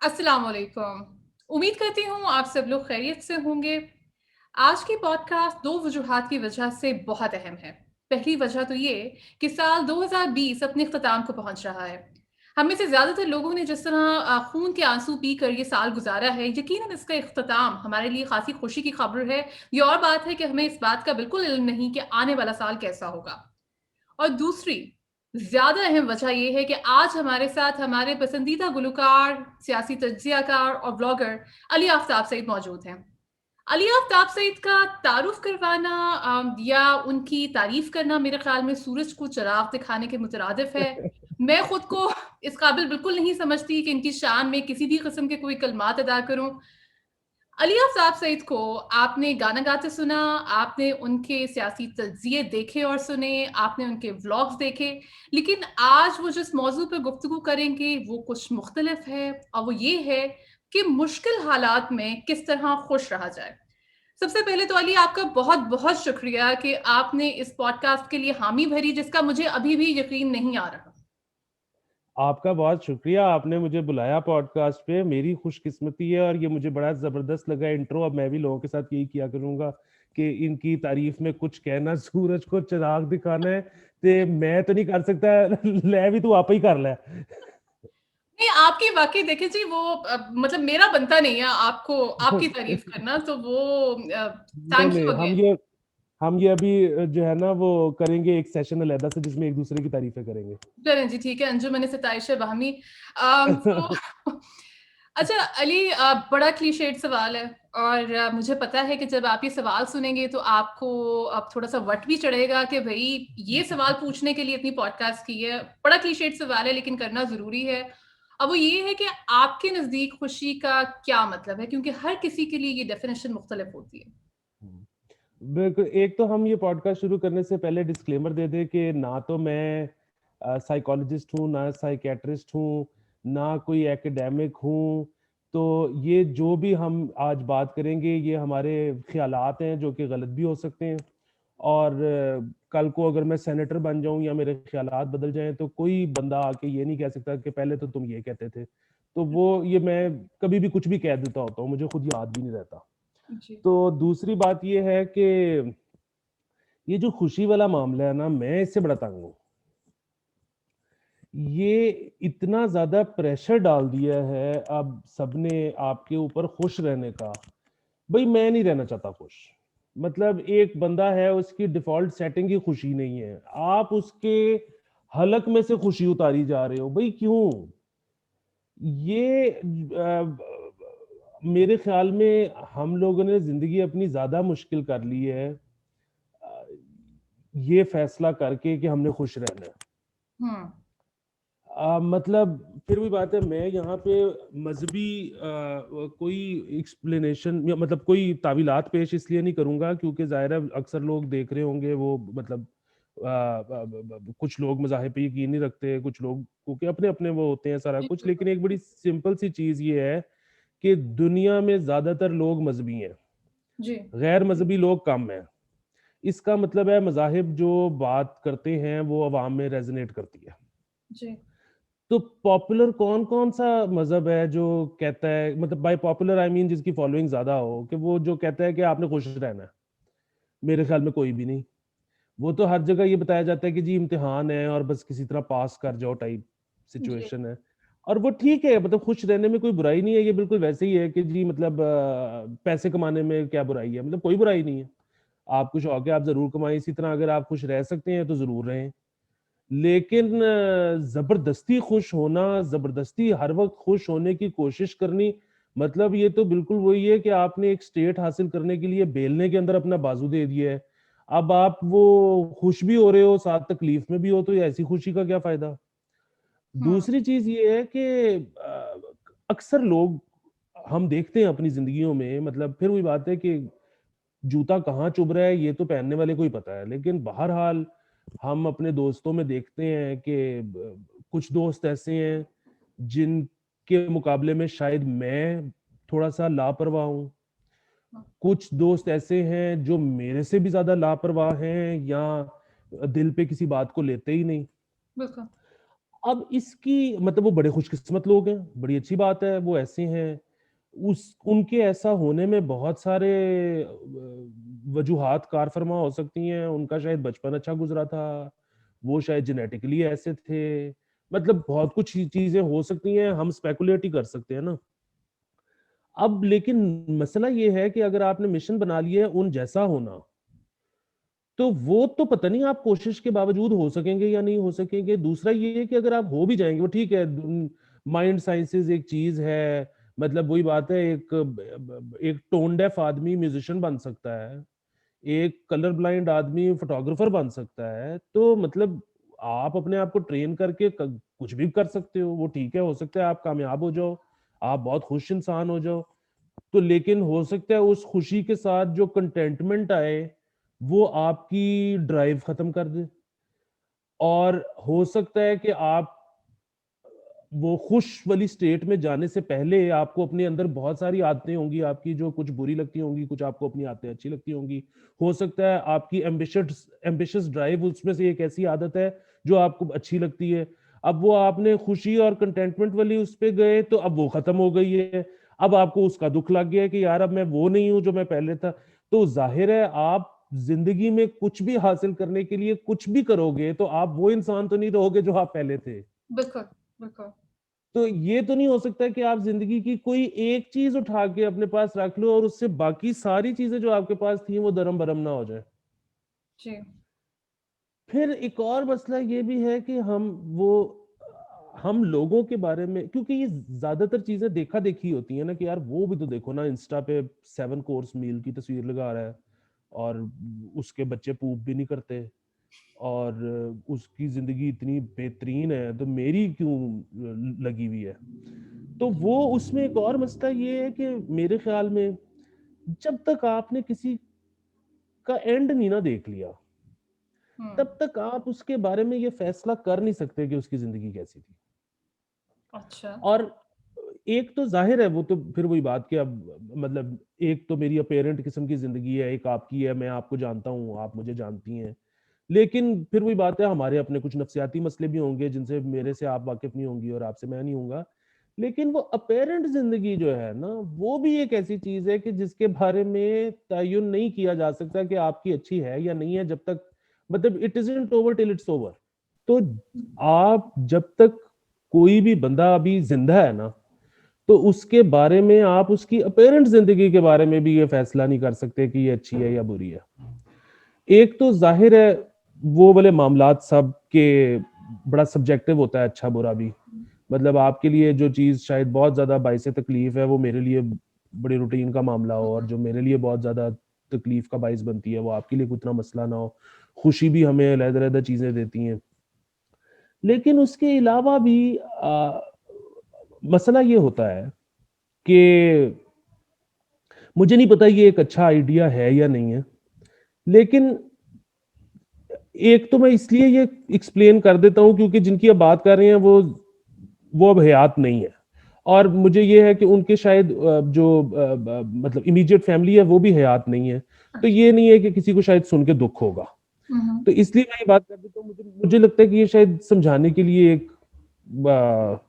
अस्सलाम वालेकुम। उम्मीद करती हूँ आप सब लोग खैरियत से होंगे। आज की पॉडकास्ट 2 वजूहात की वजह से बहुत अहम है। पहली वजह तो ये कि साल 2020 अपने इख्तिताम को पहुँच रहा है। हम में से ज़्यादातर लोगों ने जिस तरह खून के आंसू पीकर ये साल गुज़ारा है, यकीनन इसका इख्तिताम हमारे लिए ख़ासी खुशी की खबर है। ये और बात है कि हमें इस बात का बिल्कुल इल्म नहीं कि आने वाला साल कैसा होगा। और दूसरी, ज़्यादा अहम वजह ये है कि आज हमारे साथ हमारे पसंदीदा गुलकार, सियासी तज्ज़ियाकार और ब्लॉगर अली आफ्ताब सईद मौजूद हैं। अली आफ्ताब सईद का तारुफ़ करवाना या उनकी तारीफ़ करना मेरे ख़्याल में सूरज को चिराग दिखाने के मुतरादिफ़ है। मैं खुद को इस काबिल बिल्कुल नहीं समझती कि इनकी शान में किसी भी किस्म के कोई कलमात अदा करूँ। अली अफ़ज़ाब सईद को आपने गाना गाते सुना, आपने उनके सियासी तज़्ज़िये देखे और सुने, आपने उनके व्लॉग्स देखे, लेकिन आज वो जिस मौज़ू पे गुफ्तगू करेंगे, वो कुछ मुख़्तलिफ़ है और वो ये है कि मुश्किल हालात में किस तरह खुश रहा जाए। सबसे पहले तो अली आपका बहुत-बहुत शुक्रिया कि आपने इस पॉडकास्ट के लिए हामी भरी, जिसका मुझे अभी भी यकीन नहीं आ रहा। आपका बहुत शुक्रिया, आपने मुझे बुलाया पॉडकास्ट पे। मेरी खुशकिस्मती है और ये मुझे बड़ा ज़बरदस्त लगा इंट्रो। अब मैं भी लोगों के साथ यही किया करूँगा कि इनकी तारीफ में कुछ कहना, सूरज को चिराग दिखाना है, ते मैं तो नहीं कर सकता। ले भी तू आप ही कर ले। नहीं, आपकी वाक़ई देखिए जी वो मतलब मेरा बनता नहीं है आपको आपकी तारीफ़ करना, तो वो नहीं, थैंक नहीं, यू अगेन। हम ये अभी जो है ना वो करेंगे एक सेशन अलहदा से जिसमें एक दूसरे की तारीफें करेंगे। चलें जी, ठीक है, अंजुमन सिताइश बाहमी। तो अच्छा अली बड़ा क्लीशेड सवाल है और मुझे पता है कि जब आप ये सवाल सुनेंगे तो आपको अब थोड़ा-सा वट भी चढ़ेगा कि भई ये सवाल पूछने के लिए इतनी पॉडकास्ट की है। बड़ा क्लीशेड सवाल है लेकिन करना ज़रूरी है। अब वो ये है कि आपके नज़दीक खुशी का क्या मतलब है? क्योंकि हर किसी के लिए ये डेफ़िनिशन मुख्तलिफ होती है। बिल्कुल, एक तो हम ये पॉडकास्ट शुरू करने से पहले डिस्क्लेमर दे दें कि ना तो मैं साइकोलॉजिस्ट हूँ, ना साइकियाट्रिस्ट हूँ, ना कोई एकेडमिक हूँ। तो ये जो भी हम आज बात करेंगे, ये हमारे ख़्यालात हैं जो कि गलत भी हो सकते हैं। और कल को अगर मैं सेनेटर बन जाऊँ या मेरे ख़्यालात बदल जाएँ, तो कोई बंदा आके ये नहीं कह सकता कि पहले तो तुम ये कहते थे। तो वो ये मैं कभी भी कुछ भी कह देता होता हूँ, मुझे खुद याद भी नहीं रहता। जी। तो दूसरी बात ये है कि ये जो खुशी वाला मामला है ना, मैं इससे बड़ा तंग हूँ। ये इतना ज़्यादा प्रेशर डाल दिया है अब सबने आपके ऊपर खुश रहने का। भई मैं नहीं रहना चाहता खुश। मतलब एक बंदा है, उसकी डिफ़ॉल्ट सेटिंग ही खुशी नहीं है। आप उसके हलक में से खुशी उतारी जा रहे हो। भई क्यों? ये मेरे ख़्याल में हम लोगों ने ज़िंदगी अपनी ज़्यादा मुश्किल कर ली है ये फैसला करके कि हमने खुश रहना है। हुँ। मतलब फिर भी बात है, मैं यहाँ पे मजहबी कोई एक्सप्लेनेशन या मतलब कोई तावीलात पेश इसलिए नहीं करूंगा क्योंकि जाहिर है अक्सर लोग देख रहे होंगे वो मतलब कुछ लोग मज़ाहिब पे यकीन नहीं रखते, कुछ लोग क्योंकि अपने अपने वो होते हैं सारा जी, कुछ। बिल्कुल। लेकिन एक बड़ी सिंपल सी चीज़ ये है कि दुनिया में ज़्यादातर लोग मजहबी हैं, जी, गैर मजहबी लोग कम हैं। इसका मतलब है मज़ाहिब जो बात करते हैं वो अवाम में रेजोनेट करती है। जी। तो पॉपुलर कौन-कौन सा मज़हब है जो कहता है, मतलब बाय पॉपुलर आई मीन जिसकी फॉलोइंग ज़्यादा हो, कि वो जो कहता है कि आपने खुश रहना है? मेरे ख़्याल में कोई भी नहीं। वो तो हर जगह ये बताया जाता है कि जी इम्तिहान है और बस किसी तरह पास कर जाओ टाइप जी, सिचुएशन है। और वो ठीक है, मतलब खुश रहने में कोई बुराई नहीं है, ये बिल्कुल वैसे ही है कि जी मतलब पैसे कमाने में क्या बुराई है? मतलब कोई बुराई नहीं है। आपको शौक है, आप ज़रूर कमाएँ, इसी तरह अगर आप खुश रह सकते हैं तो ज़रूर रहें। लेकिन ज़बरदस्ती खुश होना, ज़बरदस्ती हर वक़्त खुश होने की कोशिश करनी, मतलब ये तो बिल्कुल वही है कि आपने एक स्टेट हासिल करने के लिए बेलने के अंदर अपना बाज़ू दे दिया है। अब आप वो खुश भी हो रहे हो, साथ तकलीफ में भी हो, तो ये ऐसी खुशी का क्या फ़ायदा? हुँ, दूसरी चीज़ ये है कि अक्सर लोग हम देखते हैं अपनी ज़िंदगियों में, मतलब फिर वही बात है कि जूता कहाँ चुभ रहा है ये तो पहनने वाले को ही पता है। लेकिन बहरहाल हम अपने दोस्तों में देखते हैं कि कुछ दोस्त ऐसे हैं जिनके मुकाबले में शायद मैं थोड़ा-सा लापरवाह हूँ। हाँ, कुछ दोस्त ऐसे हैं जो मेरे से भी ज़्यादा लापरवाह हैं या दिल पे किसी बात को लेते ही नहीं। बिल्कुल। अब इसकी मतलब वो बड़े खुशकिस्मत लोग हैं, बड़ी अच्छी बात है, वो ऐसे हैं। उनके ऐसा होने में बहुत सारे वजूहात कार फरमा हो सकती हैं। उनका शायद बचपन अच्छा गुजरा था, वो शायद जेनेटिकली ऐसे थे, मतलब बहुत कुछ चीजें हो सकती हैं, हम स्पेकुलेट ही कर सकते हैं ना। अब लेकिन मसला ये है कि अगर आपने मिशन बना लिया है उन जैसा होना, तो वो तो पता नहीं आप कोशिश के बावजूद हो सकेंगे या नहीं हो सकेंगे। दूसरा ये है कि अगर आप हो भी जाएंगे, वो ठीक है, माइंड साइंसेस एक चीज है, मतलब वही बात है, एक टोन डेफ आदमी म्यूजिशियन बन सकता है, एक कलर ब्लाइंड आदमी फोटोग्राफर बन सकता है। तो मतलब आप अपने आप को ट्रेन करके कुछ भी कर सकते हो, वो ठीक है, हो सकता है आप कामयाब हो जाओ, आप बहुत खुश इंसान हो जाओ। तो लेकिन हो सकता है उस खुशी के साथ जो कंटेंटमेंट आए वो आपकी ड्राइव खत्म कर दे, और हो सकता है कि आप वो खुश वाली स्टेट में जाने से पहले आपको अपने अंदर बहुत सारी आदतें होंगी आपकी जो कुछ बुरी लगती होंगी, कुछ आपको अपनी आदतें अच्छी लगती होंगी। हो सकता है आपकी एम्बिशियस एम्बिशियस ड्राइव उसमें से एक ऐसी आदत है जो आपको अच्छी लगती है। अब वो आपने खुशी और कंटेंटमेंट वाली उस पे गए तो अब वो खत्म हो गई है। अब आपको उसका दुख लग गया है कि यार अब मैं वो नहीं हूं जो मैं पहले था। तो जाहिर है आप जिंदगी में कुछ भी हासिल करने के लिए कुछ भी करोगे तो आप वो इंसान तो नहीं रहोगे जो आप पहले थे। बिल्कुल, बिल्कुल। तो ये तो नहीं हो सकता कि आप जिंदगी की कोई एक चीज उठा के अपने पास रख लो और उससे बाकी सारी चीजें जो आपके पास थी वो दरम बरम ना हो जाए। जी। फिर एक और मसला ये भी है कि हम लोगों के बारे में, क्योंकि ये ज्यादातर चीजें देखा देखी होती है ना, कि यार वो भी तो देखो ना, इंस्टा पे 7 कोर्स मील की तस्वीर लगा रहा है और उसके बच्चे पूप भी नहीं करते, और उसकी जिंदगी इतनी बेहतरीन है तो मेरी क्यों लगी हुई है। तो वो उसमें एक और मसला ये है कि मेरे ख्याल में जब तक आपने किसी का एंड नहीं ना देख लिया, हम्म। तब तक आप उसके बारे में ये फैसला कर नहीं सकते कि उसकी जिंदगी कैसी थी। अच्छा। और एक तो जाहिर है वो तो फिर वही बात कि अब मतलब एक तो मेरी अपेरेंट किस्म की जिंदगी है, एक आपकी है, मैं आपको जानता हूँ, आप मुझे जानती हैं। लेकिन फिर वही बात है, हमारे अपने कुछ नफ्सियाती मसले भी होंगे जिनसे मेरे से आप वाकिफ नहीं होंगी और आपसे मैं नहीं होऊंगा। लेकिन वो अपेरेंट जिंदगी जो है ना, वो भी एक ऐसी चीज है कि जिसके बारे में तयन नहीं किया जा सकता कि आपकी अच्छी है या नहीं है, जब तक मतलब it isn't over till it's over. तो आप जब तक कोई भी बंदा अभी जिंदा है ना, तो उसके बारे में आप उसकी अपेरेंट जिंदगी के बारे में भी ये फैसला नहीं कर सकते कि ये अच्छी है या बुरी है। एक तो जाहिर है वो वाले मामलात सब के बड़ा सब्जेक्टिव होता है, अच्छा बुरा भी। मतलब आपके लिए जो चीज शायद बहुत ज्यादा बाइस तकलीफ है वो मेरे लिए बड़ी रूटीन का मामला हो, और जो मेरे लिए बहुत ज्यादा तकलीफ का बाइस बनती है वो आपके लिए उतना मसला ना हो। खुशी भी हमें अलग-अलग चीजें देती हैं। लेकिन उसके अलावा भी मसला ये होता है कि मुझे नहीं पता ये एक अच्छा आइडिया है या नहीं है, लेकिन एक तो मैं इसलिए ये एक्सप्लेन कर देता हूं क्योंकि जिनकी अब बात कर रहे हैं वो अब हयात नहीं है, और मुझे ये है कि उनके शायद जो मतलब इमीडिएट फैमिली है वो भी हयात नहीं है। तो ये नहीं है कि किसी को शायद सुन के दुख होगा, तो इसलिए मैं ये बात कर देता हूँ। मुझे मुझे लगता है कि ये शायद समझाने के लिए एक मतलब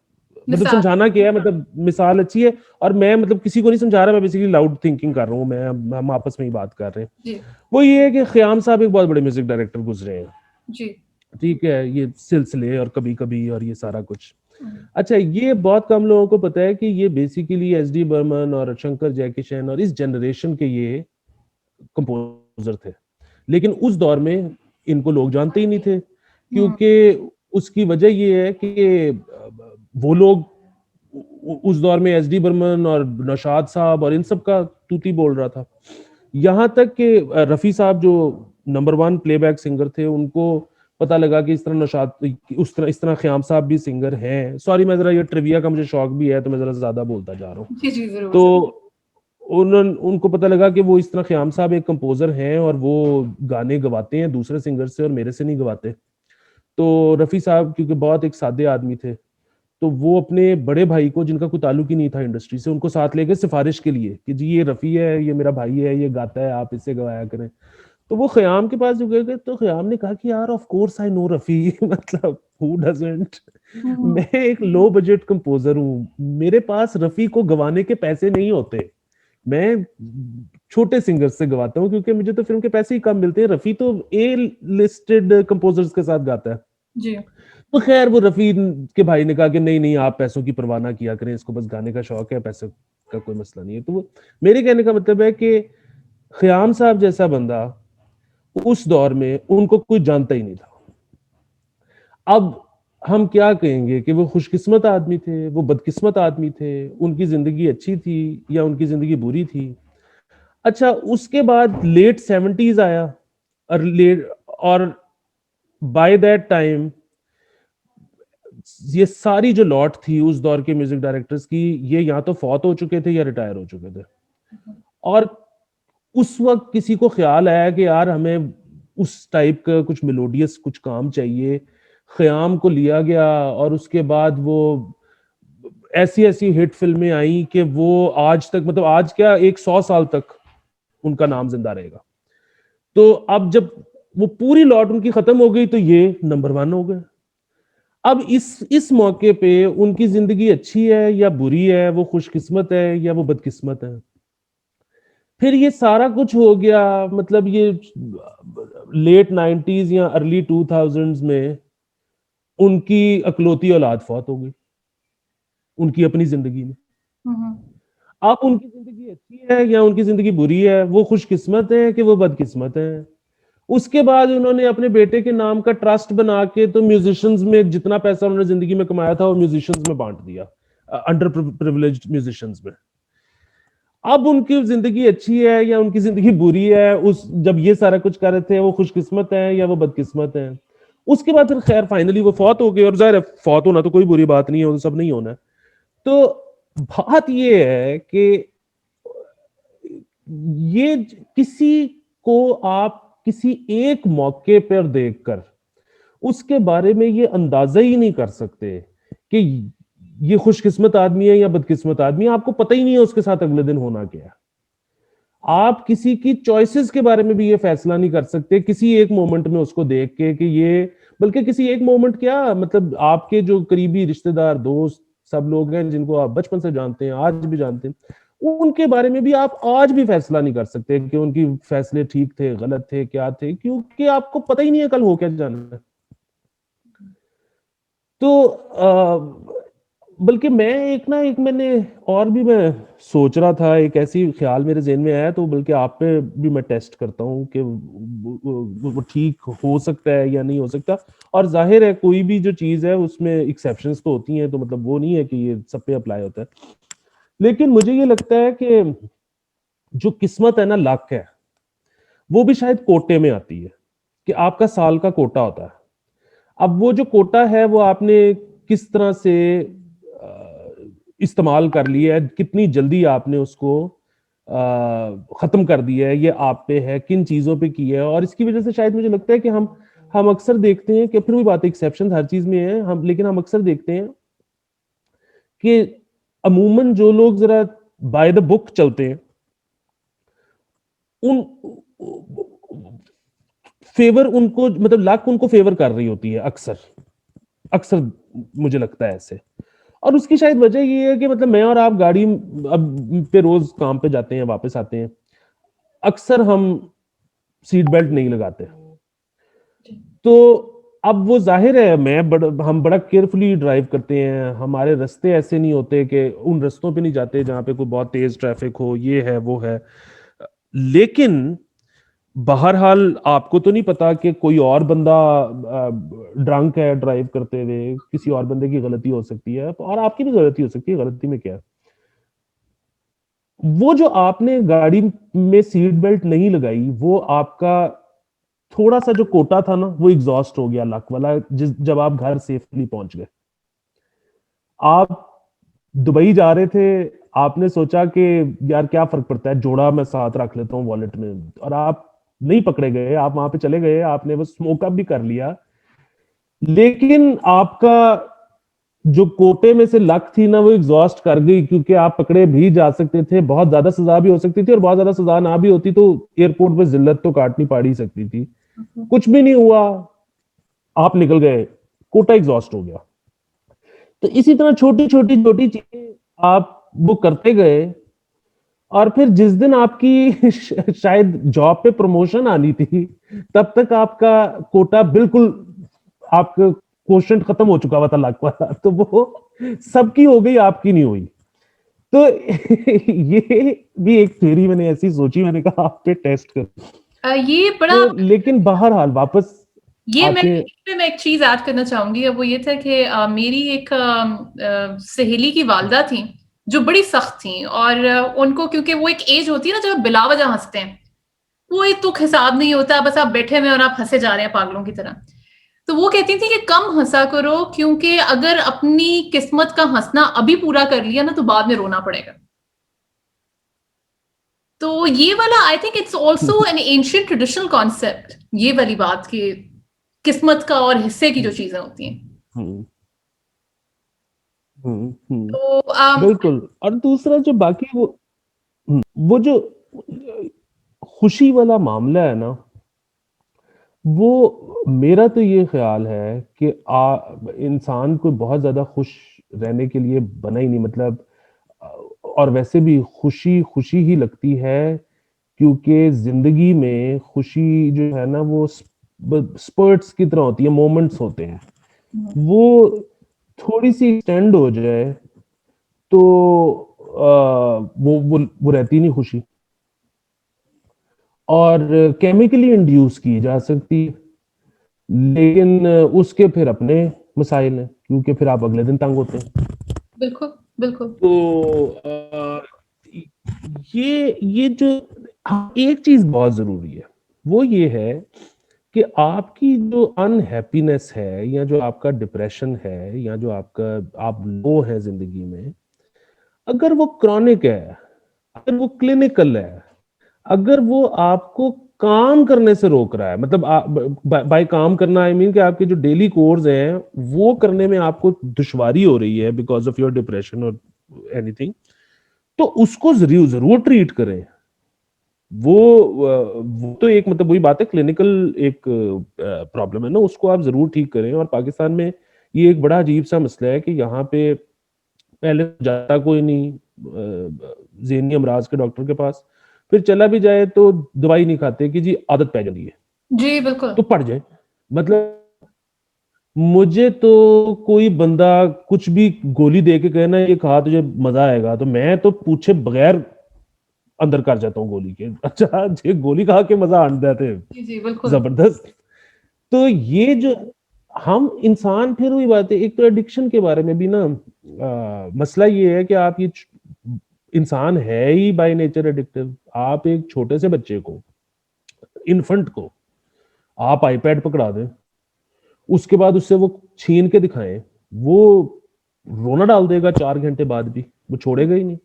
मिसाल। समझाना क्या है, मतलब मिसाल अच्छी है। और मैं मतलब किसी को नहीं समझा रहा, मैं बेसिकली लाउड थिंकिंग कर रहा हूँ, मैं हम आपस में ही बात कर रहे हैं। जी। वो ये है कि ख़याम साहब एक बहुत बड़े म्यूजिक डायरेक्टर गुजरे हैं, जी। ठीक है, ये सिलसिले और कभी कभी और ये सारा कुछ। हम्म। अच्छा, ये बहुत कम लोगों को पता है कि ये बेसिकली एस डी बर्मन और शंकर जयकिशन और इस जनरेशन के ये कंपोजर थे। लेकिन उस दौर में इनको लोग जानते ही नहीं थे, हम्म। क्योंकि उसकी वजह ये है कि वो लोग उस दौर में एस डी बर्मन और नौशाद साहब और इन सब का तूती बोल रहा था। यहाँ तक कि रफ़ी साहब जो नंबर 1 प्लेबैक सिंगर थे, उनको पता लगा कि इस तरह नौशाद उस तरह इस तरह ख़याम साहब भी सिंगर हैं। सॉरी, मैं जरा ये ट्रिविया का मुझे शौक भी है तो मैं जरा ज्यादा बोलता जा रहा हूँ। जी, जी, जरूर, जरूर। तो उनको पता लगा कि वो इस तरह ख़याम साहब एक कंपोजर हैं और वो गाने गवाते हैं दूसरे सिंगर से और मेरे से नहीं गवाते। तो रफ़ी साहब क्योंकि बहुत एक सादे आदमी थे, तो वो अपने बड़े भाई को, जिनका कोई ताल्लुक ही नहीं था इंडस्ट्री से, उनको साथ लेके सिफारिश के लिए कि जी ये रफ़ी है, ये मेरा भाई है, ये गाता है, आप इससे गवाया करें। तो वो ख़याम के पास जो गए तो ख़याम ने कहा कि यार of course I know Rafi मतलब हु डजंट। मैं एक लो बजट कंपोज़र हूँ, मेरे पास रफ़ी को गवाने के पैसे नहीं होते। मैं छोटे सिंगर्स से गवाता हूँ क्योंकि मुझे तो फ़िल्म के पैसे ही कम मिलते हैं। रफ़ी तो ए लिस्टेड कंपोज़र्स के साथ गाता है। जी। तो खैर वो रफ़ी के भाई ने कहा कि नहीं आप पैसों की परवाह ना किया करें, इसको बस गाने का शौक है, पैसे का कोई मसला नहीं है। तो वो मेरे कहने का मतलब है कि ख़याम साहब जैसा बंदा उस दौर में उनको कोई जानता ही नहीं था। अब हम क्या कहेंगे कि वो खुशकिस्मत आदमी थे, वो बदकिस्मत आदमी थे, उनकी ज़िंदगी अच्छी थी या उनकी ज़िंदगी बुरी थी? अच्छा, उसके बाद लेट 70s आया और लेट और बाय दैट टाइम ये सारी जो लॉट थी उस दौर के म्यूजिक डायरेक्टर्स की, ये या तो फौत हो चुके थे या रिटायर हो चुके थे। और उस वक्त किसी को ख्याल आया कि यार हमें उस टाइप का कुछ मेलोडियस कुछ काम चाहिए। ख़याम को लिया गया और उसके बाद वो ऐसी ऐसी हिट फिल्में आई कि वो आज तक, मतलब आज क्या, 100 साल तक उनका नाम जिंदा रहेगा। तो अब जब वो पूरी लॉट उनकी खत्म हो गई तो ये नंबर 1 हो गए। अब इस मौके पे उनकी जिंदगी अच्छी है या बुरी है, वो खुशकिस्मत है या वो बदकिस्मत है? फिर ये सारा कुछ हो गया, मतलब ये लेट 90s या अर्ली 2000s में उनकी अकलौती औलाद फौत हो गई उनकी अपनी जिंदगी में। अब उनकी जिंदगी अच्छी है या उनकी जिंदगी बुरी है, वो खुशकिस्मत है कि वो बदकिस्मत है? उसके बाद उन्होंने अपने बेटे के नाम का ट्रस्ट बना के तो म्यूजिशियंस में जितना पैसा उन्होंने जिंदगी में कमाया था वो म्यूजिशियंस में बांट दिया, अंडर प्रिविलेज्ड म्यूजिशियंस में। अब उनकी जिंदगी अच्छी है या उनकी जिंदगी बुरी है, उस जब ये सारा कुछ कर रहे थे वो खुशकिस्मत है या वो बदकिस्मत है? उसके बाद फिर खैर फाइनली वो फौत हो गए, और जाहिर है फौत होना तो कोई बुरी बात नहीं है, वो सब नहीं होना है। तो बात ये है कि ये किसी को आप किसी एक मौके पर देखकर उसके बारे में ये अंदाजा ही नहीं कर सकते कि ये खुशकिस्मत आदमी है या बदकिस्मत आदमी है। आपको पता ही नहीं है उसके साथ अगले दिन होना क्या है। आप किसी की चॉइसेस के बारे में भी ये फैसला नहीं कर सकते किसी एक मोमेंट में उसको देख के कि ये, बल्कि किसी एक मोमेंट क्या, मतलब आपके जो करीबी रिश्तेदार दोस्त सब लोग हैं जिनको आप बचपन से जानते हैं, आज भी जानते हैं, उनके बारे में भी आप आज भी फैसला नहीं कर सकते कि उनकी फैसले ठीक थे, गलत थे, क्या थे, क्योंकि आपको पता ही नहीं है कल हो क्या जाना है। तो बल्कि मैं एक मैंने और भी मैं सोच रहा था, एक ऐसी ख्याल मेरे ज़हन में आया, तो बल्कि आप पे भी मैं टेस्ट करता हूँ कि वो ठीक हो सकता है या नहीं हो सकता। और जाहिर है कोई भी जो चीज़ है उसमें एक्सेप्शंस तो होती हैं, तो मतलब वो नहीं है कि ये सब पे अप्लाई होता है। लेकिन मुझे ये लगता है कि जो किस्मत है ना, लक है, वो भी शायद कोटे में आती है कि आपका साल का कोटा होता है। अब वो जो कोटा है वो आपने किस तरह से इस्तेमाल कर लिया है, कितनी जल्दी आपने उसको खत्म कर दिया है, ये आप पे है, किन चीजों पे की है। और इसकी वजह से शायद मुझे लगता है कि हम अक्सर देखते हैं कि, फिर वही बात है, एक्सेप्शन हर चीज में है, हम लेकिन हम अक्सर देखते हैं कि अमूमन जो लोग जरा बाय द बुक चलते हैं उन फेवर उनको, मतलब लक उनको फेवर कर रही होती है अक्सर अक्सर, मुझे लगता है ऐसे। और उसकी शायद वजह ये है कि मतलब मैं और आप गाड़ी अब पे रोज काम पे जाते हैं, वापस आते हैं, अक्सर हम सीट बेल्ट नहीं लगाते। तो अब वो जाहिर है हम बड़ा केयरफुली ड्राइव करते हैं, हमारे रास्ते ऐसे नहीं होते कि उन रास्तों पे नहीं जाते जहां पे कोई बहुत तेज ट्रैफिक हो, ये है वो है। लेकिन बहरहाल आपको तो नहीं पता कि कोई और बंदा ड्रंक है ड्राइव करते हुए, किसी और बंदे की गलती हो सकती है और आपकी भी गलती हो सकती है। गलती में क्या है? वो जो आपने गाड़ी में सीट बेल्ट नहीं लगाई, वो आपका थोड़ा सा जो कोटा था ना, वो एग्जॉस्ट हो गया लक वाला, जब आप घर सेफली पहुंच गए। आप दुबई जा रहे थे, आपने सोचा कि यार क्या फर्क पड़ता है, जोड़ा मैं साथ रख लेता हूँ वॉलेट में, और आप नहीं पकड़े गए, आप वहां पे चले गए, आपने वो स्मोक अप भी कर लिया। लेकिन आपका जो कोटे में से लक थी ना वो एग्जॉस्ट कर गई, क्योंकि आप पकड़े भी जा सकते थे, बहुत ज्यादा सजा भी हो सकती थी, और बहुत ज्यादा सजा ना भी होती तो एयरपोर्ट पे जिल्लत तो काटनी पड़ ही सकती थी। कुछ भी नहीं हुआ, आप निकल गए, कोटा एग्जॉस्ट हो गया। तो इसी तरह छोटी छोटी छोटी चीजें आप वो करते गए, और फिर जिस दिन आपकी शायद जॉब पे प्रमोशन आनी थी, तब तक आपका कोटा बिल्कुल, आपका क्वोशंट खत्म हो चुका हुआ था लाख वाला, तो वो सबकी हो गई, आपकी नहीं हुई। तो ये भी एक थ्योरी मैंने ऐसी सोची, मैंने कहा आप पे टेस्ट कर। ये बड़ा, तो लेकिन बहरहाल वापस ये आके, मैं एक चीज ऐड करना चाहूंगी। अब वो ये था कि मेरी एक सहेली की वालदा थी जो बड़ी सख्त थी, और उनको, क्योंकि वो एक एज होती है ना जब बिला वजह हंसते हैं, वो एक तुक हिसाब नहीं होता, बस आप बैठे हुए और आप हंसे जा रहे हैं पागलों की तरह। तो वो कहती थी कि कम हंसा करो, क्योंकि अगर अपनी किस्मत का हंसना अभी पूरा कर लिया ना तो बाद में रोना पड़ेगा। तो ये वाला I think it's also an ancient traditional concept, ये वाली बात की किस्मत का और हिस्से की जो चीजें होती हैं। हम्म, तो बिल्कुल। और दूसरा जो बाकी वो जो खुशी वाला मामला है ना, वो मेरा तो ये ख्याल है कि इंसान को बहुत ज्यादा खुश रहने के लिए बना ही नहीं, मतलब अ, और वैसे भी खुशी खुशी ही लगती है, क्योंकि जिंदगी में खुशी जो है ना वो स्पर्ट्स की तरह होती है, मोमेंट्स होते हैं। वो थोड़ी सी एक्सटेंड हो जाए तो वो रहती नहीं खुशी, और केमिकली इंड्यूस की जा सकती है, लेकिन उसके फिर अपने मसाइल हैं, क्योंकि फिर आप अगले दिन तंग होते हैं। बिल्कुल बिल्कुल। तो ये जो, हाँ, एक चीज बहुत जरूरी है, वो ये है कि आपकी जो अनहैप्पीनेस है, या जो आपका डिप्रेशन है, या जो आपका आप लो है जिंदगी में, अगर वो क्रॉनिक है, अगर वो क्लिनिकल है, अगर वो आपको काम करने से रोक रहा है, मतलब बाय काम करना आई मीन कि आपके जो डेली कोर्स हैं वो करने में आपको दुश्वारी हो रही है बिकॉज ऑफ योर डिप्रेशन और एनीथिंग, तो उसको जरूर जरूर ट्रीट करें। वो तो एक, मतलब वही बात है, क्लिनिकल एक प्रॉब्लम है ना, उसको आप जरूर ठीक करें। और पाकिस्तान में ये एक बड़ा अजीब सा मसला है कि यहाँ पे पहले जाता कोई नहीं ज़हनी अमराज के डॉक्टर के पास, फिर चला भी जाए तो दवाई नहीं खाते कि जी आदत पै जाती है, जी बिल्कुल। तो पड़ जाए। मतलब मुझे तो कोई बंदा कुछ भी गोली दे के कहे ना ये खा तुझे मजा आएगा, तो मैं तो पूछे बगैर अंदर कर जाता हूँ गोली के। अच्छा ये गोली खा के मजा आंदा थे, जी जी बिल्कुल। जबरदस्त। तो ये जो हम इंसान, फिर वही बात है, एक तो एडिक्शन के बारे में भी ना मसला ये है कि आप ये इंसान है ही बाय नेचर एडिक्टिव। आप एक छोटे से बच्चे को, इन्फेंट को आप आईपैड पकड़ा दें, उसके बाद उससे वो छीन के दिखाएं, वो रोना डाल देगा 4 घंटे बाद भी, वो छोड़ेगा ही नहीं।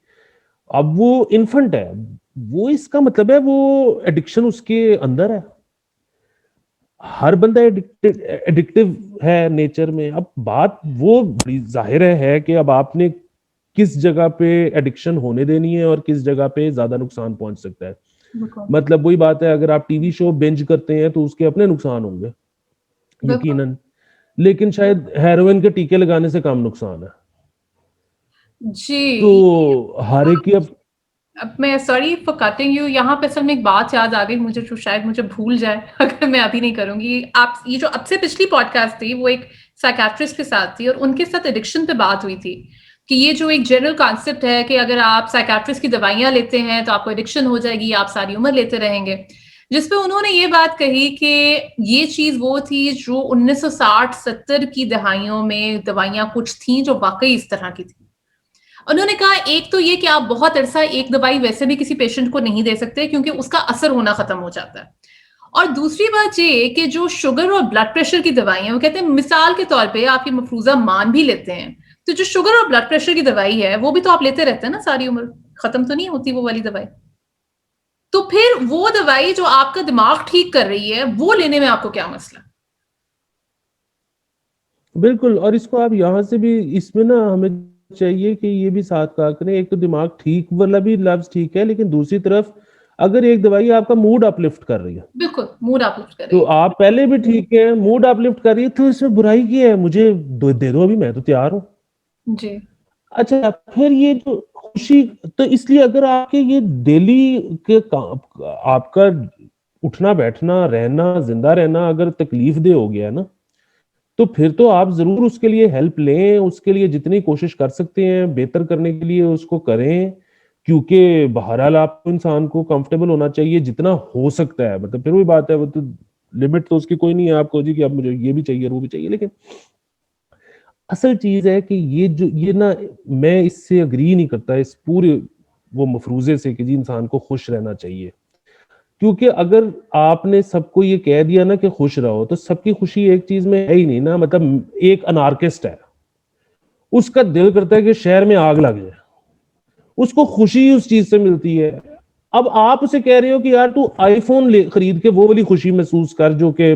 अब वो इन्फेंट है, वो इसका मतलब है वो एडिक्शन उसके अंदर है। हर बंदा एडिक्टिव है नेचर में। अब बात वो बड़ी जाहिर है कि अब आपने किस जगह पे एडिक्शन होने देनी है और किस जगह पे ज्यादा नुकसान पहुंच सकता है। बिल्कुल मतलब वही बात है, अगर आप टीवी शो बिंज करते हैं तो उसके अपने नुकसान होंगे बिल्कुल। यकीनन, लेकिन शायद हेरोइन के टीके लगाने से कम नुकसान है। तो जी। हर एक की अब मैं सॉरी फॉर कटिंग यू, यहाँ पे असल में एक बात याद आ गई मुझे जो शायद मुझे भूल जाए अगर मैं अभी नहीं करूंगी। आप ये जो अब से पिछली पॉडकास्ट थी वो एक साइकेट्रिस्ट के साथ थी, और उनके साथ एडिक्शन पे बात हुई थी कि ये जो एक जनरल कॉन्सेप्ट है कि अगर आप साइकेट्रिस्ट की दवाइयां लेते हैं तो आपको एडिक्शन हो जाएगी, आप सारी उम्र लेते रहेंगे। जिसपे उन्होंने ये बात कही कि ये चीज वो थी जो 1960-70 की दहाइयों में दवाइयां कुछ थी जो वाकई इस तरह की थी। उन्होंने कहा एक तो ये कि आप बहुत अरसा एक दवाई वैसे भी किसी पेशेंट को नहीं दे सकते क्योंकि उसका असर होना खत्म हो जाता है। और दूसरी बात ये कि जो शुगर और ब्लड प्रेशर की दवाई है, वो कहते हैं मिसाल के तौर पे आप ये मफरूजा मान भी लेते हैं, तो जो शुगर और ब्लड प्रेशर की दवाई है वो भी तो आप लेते रहते हैं ना सारी उम्र, खत्म तो नहीं होती वो वाली दवाई। तो फिर वो दवाई जो आपका दिमाग ठीक कर रही है वो लेने में आपको क्या मसला? बिल्कुल। और इसको आप यहाँ से भी, इसमें ना हमें चाहिए कि ये भी साथ कहा करें, एक तो दिमाग ठीक वाला भी लफ्ज ठीक है, लेकिन दूसरी तरफ अगर एक दवाई आपका मूड अपलिफ्ट कर रही है, बिल्कुल, मूड अपलिफ्ट तो करेगी। आप पहले भी ठीक है, मूड अपलिफ्ट कर रही है, तो इसमें बुराई की है? मुझे दे दो, अभी मैं तो तैयार हूँ। जी। अच्छा, फिर ये जो खुशी, तो इसलिए अगर आपके ये डेली के आपका उठना बैठना रहना जिंदा रहना अगर तकलीफ दे हो गया है ना, तो फिर तो आप जरूर उसके लिए हेल्प लें, उसके लिए जितनी कोशिश कर सकते हैं बेहतर करने के लिए उसको करें, क्योंकि बहरहाल आपको इंसान को कंफर्टेबल होना चाहिए जितना हो सकता है। मतलब फिर वही बात है, वो तो लिमिट तो उसकी कोई नहीं है आपको जी कि अब मुझे ये भी चाहिए और वो भी चाहिए, लेकिन असल चीज है कि ये जो ये ना, मैं इससे अग्री नहीं करता इस पूरे वो मफरूजे से कि जी इंसान को खुश रहना चाहिए। क्योंकि अगर आपने सबको ये कह दिया ना कि खुश रहो, तो सबकी खुशी एक चीज में है ही नहीं ना। मतलब एक अनार्किस्ट है, उसका दिल करता है कि शहर में आग लग जाए, उसको खुशी उस चीज से मिलती है। अब आप उसे कह रहे हो कि यार तू आईफोन ले खरीद के वो वाली खुशी महसूस कर जो कि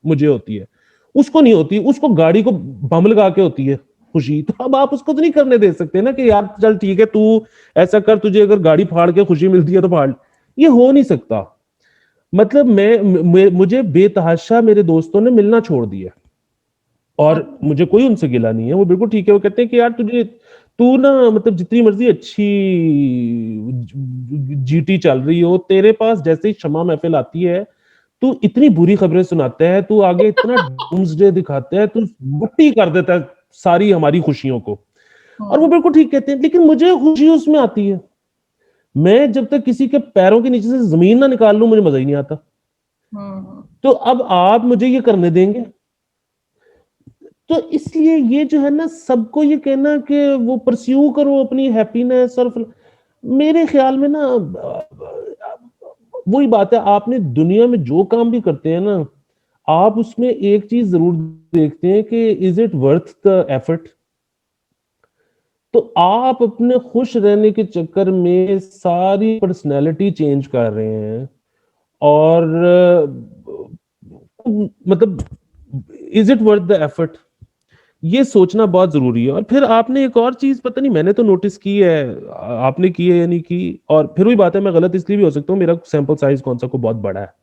मुझे होती है, उसको नहीं होती, उसको गाड़ी को बम लगा के होती है खुशी। तो अब आप उसको तो नहीं करने दे सकते ना कि यार चल ठीक है तू ऐसा कर, तुझे अगर गाड़ी फाड़ के खुशी मिलती है तो फाड़। ये हो नहीं सकता। मतलब मुझे बेतहाशा मेरे दोस्तों ने मिलना छोड़ दिया, और मुझे कोई उनसे गिला नहीं है, वो बिल्कुल ठीक है। वो कहते हैं कि यार तुझे, तू ना मतलब जितनी मर्जी अच्छी जीटी चल रही हो, तेरे पास जैसे ही शमा महफिल आती है तू इतनी बुरी खबरें सुनाता है, तू आगे इतना डूम्सडे दिखाता है, तू मट्टी कर देता है सारी हमारी खुशियों को। और वो हम्म। बिल्कुल ठीक कहते हैं, लेकिन मुझे खुशी उसमें आती है। मैं जब तक किसी के पैरों के नीचे से जमीन ना निकाल लूं मुझे मजा ही नहीं आता। हम्म। तो अब आप मुझे ये करने देंगे? तो इसलिए ये जो है ना, सबको ये कहना कि वो परस्यू करो अपनी हैप्पीनेस और मेरे ख्याल में ना वही बात है, आपने दुनिया में जो काम भी करते हैं ना, आप उसमें एक चीज जरूर देखते हैं कि is it worth the effort. तो आप अपने खुश रहने के चक्कर में सारी पर्सनैलिटी चेंज कर रहे हैं, और मतलब is it worth the effort, ये सोचना बहुत जरूरी है। और फिर आपने एक और चीज, पता नहीं मैंने तो नोटिस की है, आपने की है या नहीं की, और फिर वही बात है, मैं गलत इसलिए भी हो सकता हूँ, मेरा सैंपल साइज कौन सा को बहुत बड़ा है,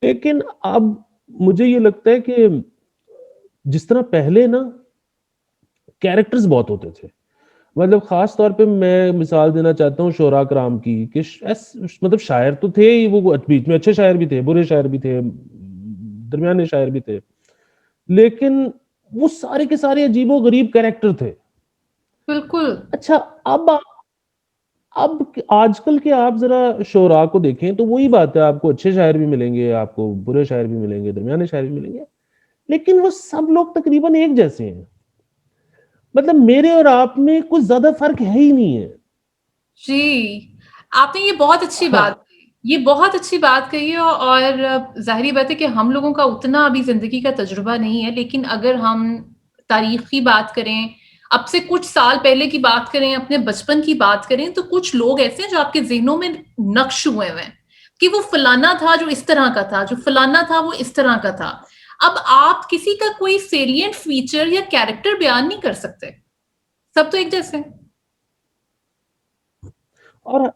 लेकिन अब मुझे ये लगता है कि जिस तरह पहले ना कैरेक्टर्स बहुत होते थे, मतलब खास तौर पे मैं मिसाल देना चाहता हूँ शोरा कराम की, कि मतलब शायर तो थे ही, वो बीच में अच्छे शायर भी थे, बुरे शायर भी थे, दरमियाने शायर भी थे, लेकिन वो सारे के सारे अजीबो गरीब कैरेक्टर थे। बिल्कुल। अच्छा, अब आजकल के आप जरा शोरा को देखें तो वही बात है, आपको अच्छे शायर भी मिलेंगे, आपको बुरे शायर भी मिलेंगे, दरमियाने शायर भी मिलेंगे, लेकिन वो सब लोग तकरीबन एक जैसे हैं। मतलब मेरे और आप में कुछ ज्यादा फर्क है ही नहीं है। जी, आपने ये बहुत अच्छी बात हाँ, कही। ये बहुत अच्छी बात कही है और ज़ाहिर-सी बात है कि हम लोगों का उतना अभी ज़िंदगी का तजुर्बा नहीं है, लेकिन अगर हम तारीख़ की बात करें, अब से कुछ साल पहले की बात करें, अपने बचपन की बात करें, तो कुछ लोग ऐसे हैं जो आपके ज़हनों में नक़्श हुए हुए हैं कि वो फलाना था जो इस तरह का था, जो फलाना था वो इस तरह का था। अब आप किसी का कोई सेलिएंट फ़ीचर या कैरेक्टर बयान नहीं कर सकते। सब तो एक जैसे हैं। और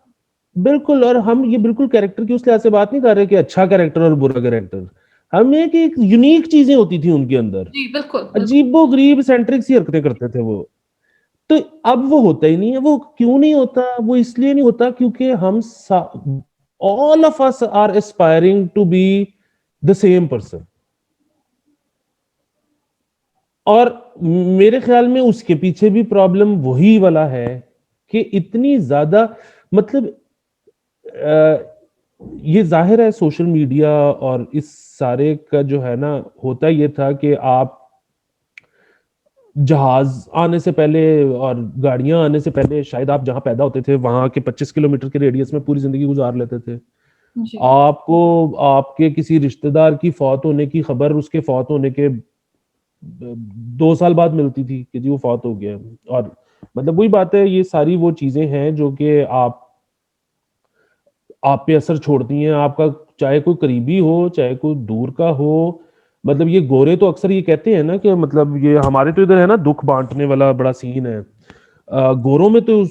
बिल्कुल, और हम ये बिल्कुल कैरेक्टर की उस लिहाज से बात नहीं कर रहे कि अच्छा कैरेक्टर और बुरा कैरेक्टर, हम ये कि एक यूनिक चीजें होती थी उनके अंदर, जी, बिल्कुल, बिल्कुल। अजीबो गरीब सेंट्रिक सी हरकतें करते थे वो। तो अब वो होता ही नहीं है। वो क्यों नहीं होता? वो इसलिए नहीं होता क्योंकि हम all of us are aspiring to be the same person. और मेरे ख्याल में उसके पीछे भी प्रॉब्लम वही वाला है कि इतनी ज्यादा, मतलब ये जाहिर है सोशल मीडिया और इस सारे का जो है ना, होता ये था कि आप जहाज आने से पहले और गाड़ियां आने से पहले शायद आप जहां पैदा होते थे वहां के 25 किलोमीटर के रेडियस में पूरी जिंदगी गुजार लेते थे। जी। आपको आपके किसी रिश्तेदार की फौत होने की खबर उसके फौत होने के 2 साल बाद मिलती थी कि जी वो फौत हो गया। और मतलब वही बात है, ये सारी वो चीजें हैं जो कि आप पे असर छोड़ती हैं। आपका चाहे कोई करीबी हो चाहे कोई दूर का हो, मतलब ये गोरे तो अक्सर ये कहते हैं ना कि मतलब ये हमारे तो इधर है ना दुख बांटने वाला बड़ा सीन है, गोरों में तो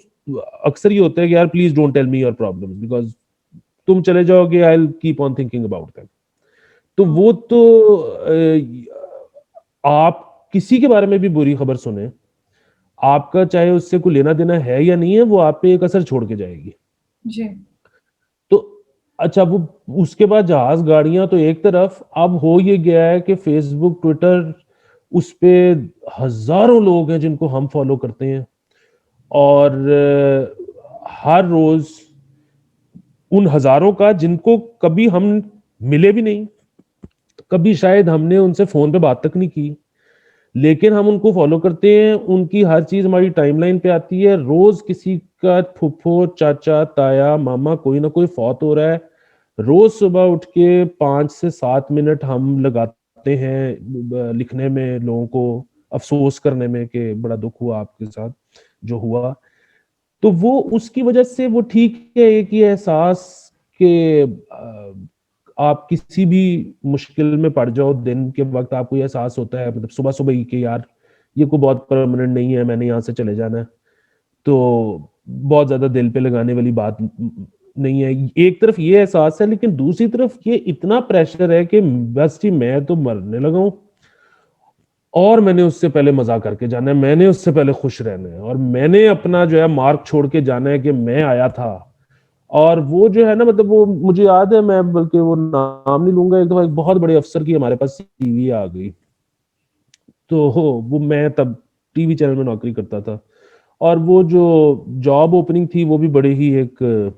अक्सर ये होता है कि यार please don't tell me your problems because तुम चले जाओगे, I will keep on thinking about that. तो वो तो आप किसी के बारे में भी बुरी खबर सुने, आपका चाहे उससे कोई लेना देना है या नहीं है, वो आप पे एक असर छोड़ के जाएगी। जी। तो अच्छा, वो उसके बाद जहाज गाड़ियां तो एक तरफ, अब हो ये गया है कि फेसबुक ट्विटर उस पे हजारों लोग हैं जिनको हम फॉलो करते हैं, और हर रोज उन हजारों का जिनको कभी हम मिले भी नहीं, कभी शायद हमने उनसे फोन पे बात तक नहीं की, लेकिन हम उनको फॉलो करते हैं, उनकी हर चीज हमारी टाइमलाइन पे आती है। रोज किसी का फुफ्फो चाचा ताया मामा कोई ना कोई फौत हो रहा है, रोज सुबह उठ के 5 से 7 मिनट हम लगाते हैं लिखने में, लोगों को अफसोस करने में कि बड़ा दुख हुआ आपके साथ जो हुआ। तो वो उसकी वजह से वो ठीक है, एक ये एहसास कि आप किसी भी मुश्किल में पड़ जाओ, दिन के वक्त आपको ये एहसास होता है, मतलब सुबह सुबह ही कि यार ये कोई बहुत परमानेंट नहीं है, मैंने यहाँ से चले जाना है। तो बहुत ज्यादा दिल पे लगाने वाली बात नहीं है। एक तरफ ये एहसास है, लेकिन दूसरी तरफ ये इतना प्रेशर है कि बस जी मैं तो मरने लगा हूं, और मैंने उससे पहले मजा करके जाना है, मैंने उससे पहले खुश रहना है, और मैंने अपना जो है मार्क छोड़ के जाना है कि मैं आया था। और वो जो है ना, मतलब वो मुझे याद है, मैं बल्कि वो नाम नहीं लूंगा, एक दफा एक बहुत बड़े अफसर की हमारे पास टीवी आ गई, तो वो मैं तब टीवी चैनल में नौकरी करता था, और वो जो जॉब ओपनिंग थी वो भी बड़े ही एक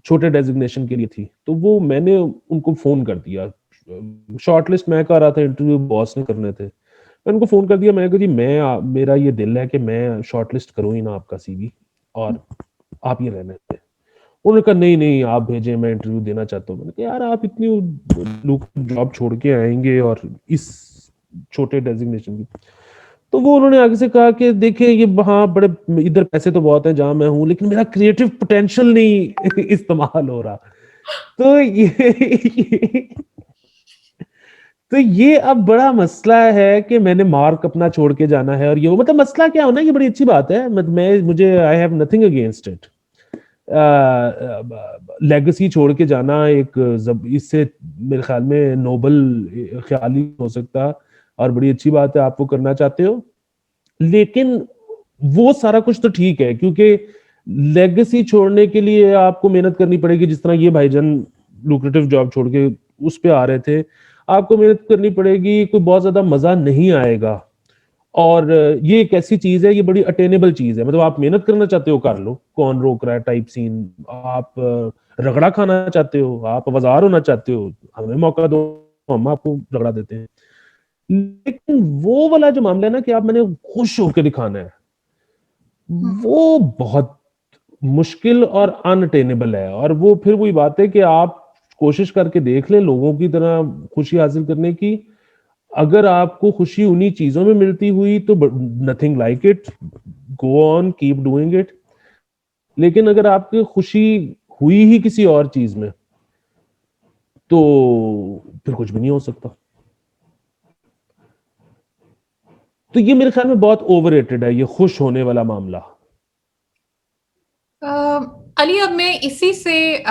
छोटे डेजिग्नेशन के लिए थी। तो वो मैंने उनको फोन कर दिया, शॉर्टलिस्ट मैं कर रहा था, इंटरव्यू बॉस ने करने थे, मैं उनको फोन कर दिया, मैं कहा जी मेरा ये दिल है कि मैं शॉर्टलिस्ट करूं ही ना आपका सीवी, और आप ये रहने दें। उन्होंने कहा नहीं नहीं आप भेजें, मैं इंटरव्यू देना चाहता हूँ। मैंने कहा यार आप इतनी लोग जॉब छोड़ के आएंगे और इस छोटे डेजिग्नेशन की। तो वो उन्होंने आगे से कहा कि देखिए ये हाँ बड़े इधर पैसे तो बहुत है जहां मैं हूं, लेकिन मेरा क्रिएटिव पोटेंशियल नहीं इस्तेमाल हो रहा। तो ये अब बड़ा मसला है कि मैंने मार्क अपना छोड़ के जाना है, और ये वो मतलब मसला क्या होना, ये बड़ी अच्छी बात है, मैं मुझे I have nothing against it. Legacy छोड़ के जाना एक इससे मेरे ख्याल में नोबल ख्याल ही हो सकता, और बड़ी अच्छी बात है आप वो करना चाहते हो। लेकिन वो सारा कुछ तो ठीक है, क्योंकि लेगेसी छोड़ने के लिए आपको मेहनत करनी पड़ेगी, जिस तरह ये भाईजान लुक्रेटिव जॉब छोड़ के उस पे आ रहे थे, आपको मेहनत करनी पड़ेगी, कोई बहुत ज्यादा मजा नहीं आएगा। और ये एक ऐसी चीज है, ये बड़ी अटेनेबल चीज है, मतलब आप मेहनत करना चाहते हो कर लो, कौन रोक रहा है टाइप सीन। आप रगड़ा खाना चाहते हो, आप आवाजार होना चाहते हो, हमें मौका दो, हम आपको रगड़ा देते हैं। लेकिन वो वाला जो मामला है ना कि आप मैंने खुश होकर दिखाना है, वो बहुत मुश्किल और अनअटेनेबल है। और वो फिर वही बात है कि आप कोशिश करके देख लें लोगों की तरह खुशी हासिल करने की, अगर आपको खुशी उन्हीं चीजों में मिलती हुई तो nothing like it, go on keep doing it. लेकिन अगर आपकी खुशी हुई ही किसी और चीज में, तो फिर कुछ भी नहीं हो सकता। तो ये मेरे ख्याल में बहुत ओवररेटेड है, ये खुश होने वाला मामला। अली, अब मैं इसी से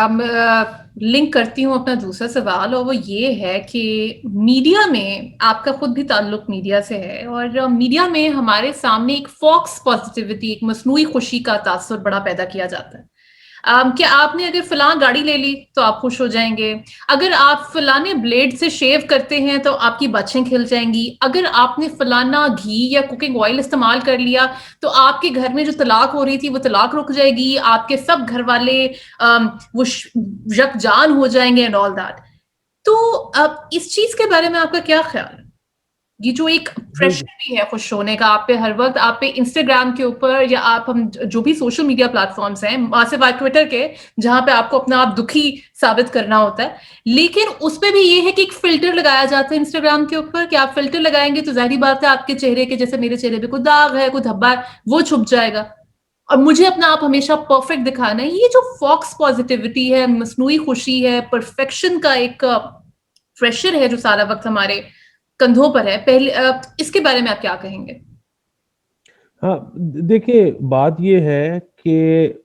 लिंक करती हूँ अपना दूसरा सवाल, और वो ये है कि मीडिया में आपका खुद भी ताल्लुक मीडिया से है, और मीडिया में हमारे सामने एक फॉक्स पॉजिटिविटी, एक मसनूई खुशी का तासुर बड़ा पैदा किया जाता है। कि आपने अगर फलां गाड़ी ले ली तो आप खुश हो जाएंगे, अगर आप फलाने ब्लेड से शेव करते हैं तो आपकी बाछें खिल जाएंगी, अगर आपने फलाना घी या कुकिंग ऑयल इस्तेमाल कर लिया तो आपके घर में जो तलाक हो रही थी वो तलाक रुक जाएगी, आपके सब घर वाले वो यकजान हो जाएंगे एंड ऑल दैट। तो अब इस चीज के बारे में आपका क्या ख्याल है? ये जो एक प्रेशर भी है खुश होने का, आप पे हर वक्त, आप पे इंस्टाग्राम के ऊपर या आप हम जो भी सोशल मीडिया प्लेटफॉर्म्स हैं, सिवाय ट्विटर के जहां पे आपको अपना आप दुखी साबित करना होता है, लेकिन उस पे भी ये है कि एक फिल्टर लगाया जाता है इंस्टाग्राम के ऊपर कि आप फिल्टर लगाएंगे तो जाहिर बात है आपके चेहरे के, जैसे मेरे चेहरे पे कोई दाग है, कोई धब्बा है, वो छुप जाएगा, और मुझे अपना आप हमेशा परफेक्ट दिखाना है। ये जो फॉक्स पॉजिटिविटी है, मसनूई खुशी है, परफेक्शन का एक प्रेशर है जो सारा वक्त हमारे कंधों पर है, पहले इसके बारे में आप क्या कहेंगे? हाँ, देखिए बात ये है कि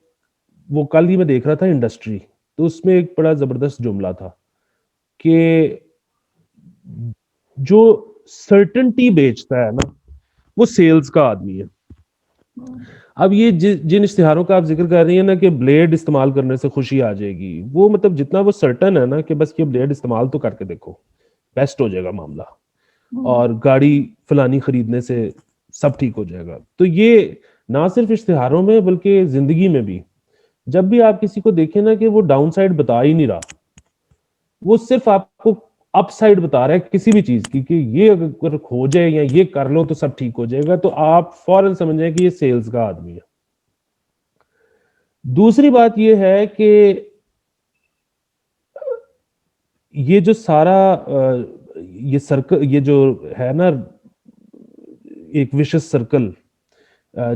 वो कल ही मैं देख रहा था इंडस्ट्री, तो उसमें एक बड़ा ज़बरदस्त जुमला था कि जो सर्टेनिटी बेचता है ना, वो सेल्स का आदमी है। अब ये जिन इश्तिहारों का आप ज़िक्र कर रही हैं ना कि ब्लेड इस्तेमाल करने से खुशी आ जाएगी, वो मतलब जितना वो सर्टेन है ना कि बस ये ब्लेड इस्तेमाल तो करके देखो, बेस्ट हो जाएगा मामला, और गाड़ी फलानी खरीदने से सब ठीक हो जाएगा। तो ये ना सिर्फ इश्तिहारों में बल्कि ज़िंदगी में भी, जब भी आप किसी को देखें ना कि वो डाउन साइड बता ही नहीं रहा, वो सिर्फ आपको अप साइड बता रहा है किसी भी चीज की कि ये अगर हो जाए या ये कर लो तो सब ठीक हो जाएगा, तो आप फौरन समझ जाए कि ये सेल्स का आदमी है। दूसरी बात ये है कि ये जो सारा ये सर्कल, ये जो है ना एक विशेष सर्कल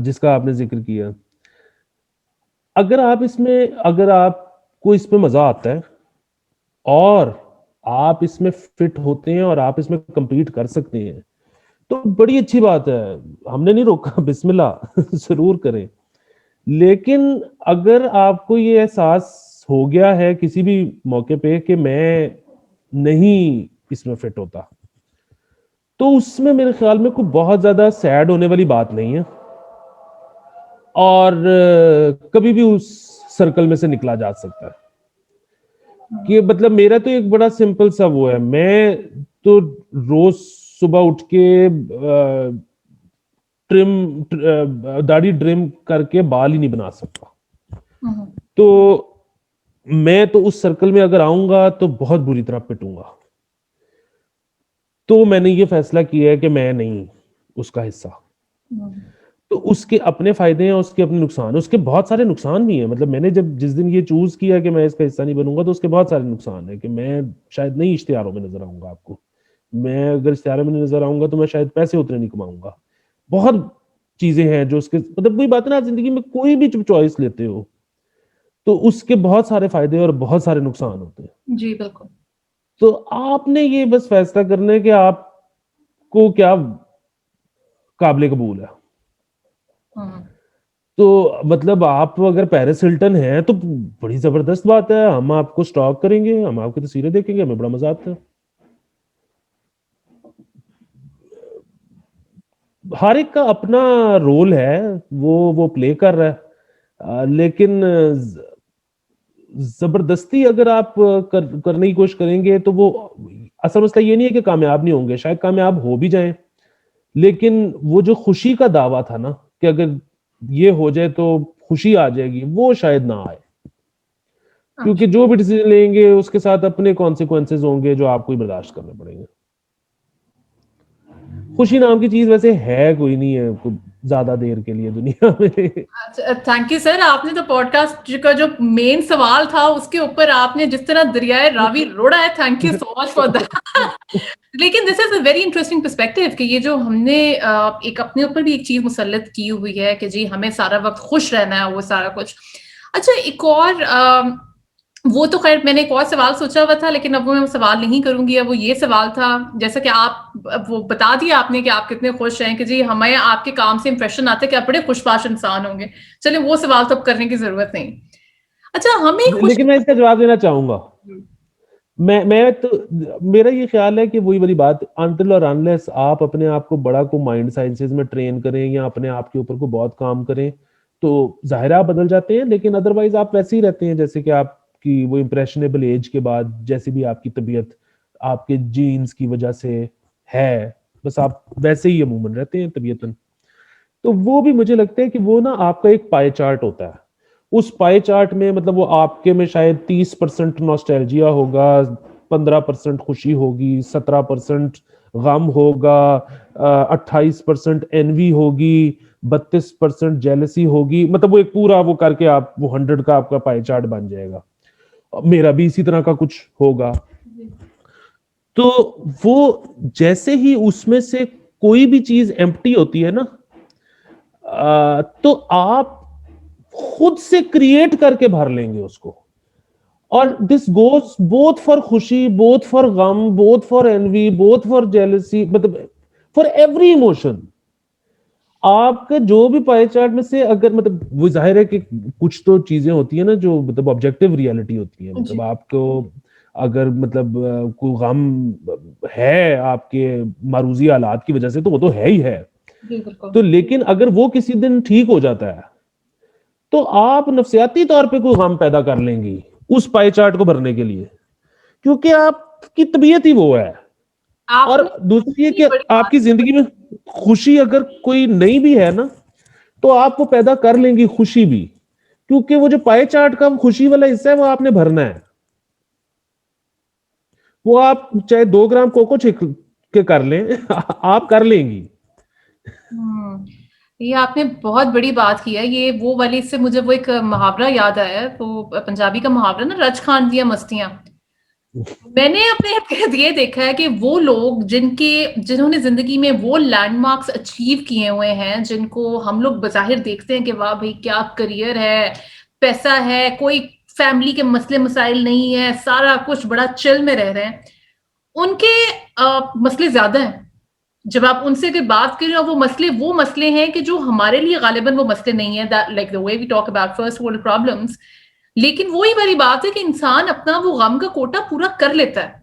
जिसका आपने जिक्र किया, अगर आपको इसमें मजा आता है और आप इसमें फिट होते हैं और आप इसमें compete कर सकते हैं, तो बड़ी अच्छी बात है, हमने नहीं रोका, बिस्मिल्लाह जरूर करें। लेकिन अगर आपको ये एहसास हो गया है किसी भी मौके पे कि मैं नहीं इसमें फिट होता, तो उसमें मेरे ख्याल में कोई बहुत ज्यादा सैड होने वाली बात नहीं है, और कभी भी उस सर्कल में से निकला जा सकता है। कि मतलब मेरा तो एक बड़ा सिंपल सा वो है, मैं तो रोज सुबह उठ के दाढ़ी ट्रिम करके बाल ही नहीं बना सकता, तो मैं तो उस सर्कल में अगर आऊंगा तो बहुत बुरी तरह पिटूंगा। तो मैंने ये फैसला किया है कि मैं नहीं उसका हिस्सा। तो उसके अपने फायदे हैं, उसके अपने नुकसान, उसके बहुत सारे नुकसान भी हैं। मतलब मैंने जब जिस दिन ये चूज किया कि मैं इसका हिस्सा नहीं बनूंगा, तो उसके बहुत सारे नुकसान है कि मैं शायद नहीं इश्तिहारों में नजर आऊंगा आपको, मैं अगर इश्तिहारों में नजर आऊंगा तो मैं शायद पैसे उतने नहीं कमाऊंगा, बहुत चीजें हैं जो उसके, मतलब कोई बात है ना, जिंदगी में कोई भी चॉइस लेते हो तो उसके बहुत सारे फायदे और बहुत सारे नुकसान होते हैं। जी बिल्कुल। तो आपने ये बस फैसला करना है कि आपको क्या काबिल कबूल है। तो मतलब आप अगर पेरिस हिल्टन हैं तो बड़ी जबरदस्त बात है, हम आपको स्टॉक करेंगे, हम आपकी तस्वीरें देखेंगे, हमें बड़ा मजा आता है। हर एक का अपना रोल है, वो प्ले कर रहा है, लेकिन जबरदस्ती अगर आप करने की कोशिश करेंगे तो वो, असल मसला ये नहीं है कि कामयाब नहीं होंगे, शायद कामयाब हो भी जाएं, लेकिन वो जो खुशी का दावा था ना कि अगर ये हो जाए तो खुशी आ जाएगी, वो शायद ना आए, क्योंकि जो भी डिसीजन लेंगे उसके साथ अपने कॉन्सिक्वेंसेज होंगे जो आपको ही बर्दाश्त करने पड़ेंगे। खुशी नाम की चीज वैसे है कोई नहीं है कोई ज्यादा देर के लिए दुनिया में। थैंक यू सर, आपने तो पॉडकास्ट का जो मेन सवाल था उसके ऊपर आपने जिस तरह दरियाए रावी रोड़ा है, thank you so much for that. लेकिन this is a very interesting perspective कि ये जो हमने एक अपने ऊपर भी एक चीज मुसल्लत की हुई है कि जी हमें सारा वक्त खुश रहना है, वो सारा कुछ। अच्छा, एक और वो तो खैर मैंने एक और सवाल सोचा हुआ था, लेकिन अब वो मैं सवाल नहीं करूंगी। अब वो ये सवाल था, जैसा कि आप वो बता दिया आपने कि आप कितने खुश हैं कि जी हमें आपके काम से इंप्रेशन आता है कि आप बड़े खुशबाश इंसान होंगे। चलिए वो सवाल तो अब करने की जरूरत नहीं। अच्छा, हमें खुश। लेकिन मैं इसका जवाब देना चाहूंगा। मैं तो, मेरा ये ख्याल है कि वही वाली बात, अनटिल और अनलेस आप अपने आप को बड़ा को माइंड साइंसेज में ट्रेन करें या अपने आप के ऊपर को बहुत काम करें, तो जाहिर है आप बदल जाते हैं, लेकिन अदरवाइज आप वैसे ही रहते हैं जैसे कि आपकी वो इम्प्रेशनेबल एज के बाद जैसी भी आपकी तबीयत आपके जीन्स की वजह से है, बस आप वैसे ही अमूमन रहते हैं तबीयतन। तो वो भी मुझे लगता है कि वो ना आपका एक पाई चार्ट होता है, उस पाई चार्ट में मतलब वो आपके में शायद 30% नॉस्टैल्जिया होगा, 15% खुशी होगी, 17% गम होगा, 28% एनवी होगी, 32% जेलसी होगी, मतलब वो एक पूरा वो करके आप वो 100 का आपका पाई चार्ट बन जाएगा। मेरा भी इसी तरह का कुछ होगा। तो वो जैसे ही उसमें से कोई भी चीज एम्प्टी होती है ना, तो आप खुद से क्रिएट करके भर लेंगे उसको। और दिस गोज बोथ फॉर खुशी, बोथ फॉर गम, both for envy, both for jealousy, मतलब फॉर एवरी इमोशन। आपका जो भी पाई चार्ट में से अगर मतलब वो जाहिर है कि कुछ तो चीजें होती है ना जो मतलब ऑब्जेक्टिव रियलिटी होती है, मतलब जी आपको अगर मतलब कोई गम है आपके मारूजी हालात की वजह से तो वो तो है ही है। जी बिल्कुल। तो लेकिन अगर वो किसी दिन ठीक हो जाता है तो आप नफसियाती तौर पे कोई गम पैदा कर लेंगी उस पाई चार्ट को भरने के लिए, क्योंकि आपकी तबीयत ही वो है। और आपने दूसरी ये इतनी कि बड़ी बात। आपकी जिंदगी में खुशी अगर कोई नहीं भी है ना तो आप वो पैदा कर लेंगी खुशी भी, क्योंकि वो जो पाए चार्ट का खुशी वाला हिस्सा है वो आपने भरना है। वो आप चाहे 2 ग्राम कोको छिक के कर लें आप कर लेंगी। हम्म, ये आपने बहुत बड़ी बात की है। ये वो वाली, इससे मुझे वो एक मुहावरा याद आया है, वो पंजाबी का मुहावरा ना, रच खान दिया मस्तियां। मैंने अपने इर्द गिर्द ये देखा है कि वो लोग जिन्होंने जिंदगी में वो लैंडमार्क्स अचीव किए हुए हैं, जिनको हम लोग बज़ाहिर देखते हैं कि वाह भाई क्या करियर है, पैसा है, कोई फैमिली के मसले मसाइल नहीं है, सारा कुछ बड़ा चिल में रह रहे हैं, उनके मसले ज्यादा हैं। जब आप उनसे अगर बात करें, और वो मसले हैं कि जो हमारे लिए गालिबन वो मसले नहीं है, like the way we talk about first world problems. लेकिन वही वाली बात है कि इंसान अपना वो गम का कोटा पूरा कर लेता है,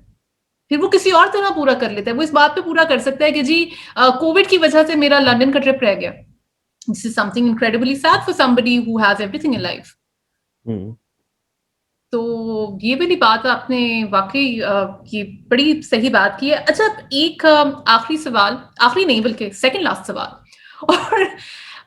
फिर वो किसी और तरह पूरा कर लेता है। वो इस बात पे पूरा कर सकता है कि जी कोविड की वजह से मेरा लंदन का ट्रिप रह गया। This is something incredibly sad for somebody who has everything in life. Hmm. तो ये वाली बात आपने वाकई ये बड़ी सही बात की है। अच्छा, एक आखिरी सवाल, आखिरी नहीं बल्कि सेकंड लास्ट सवाल और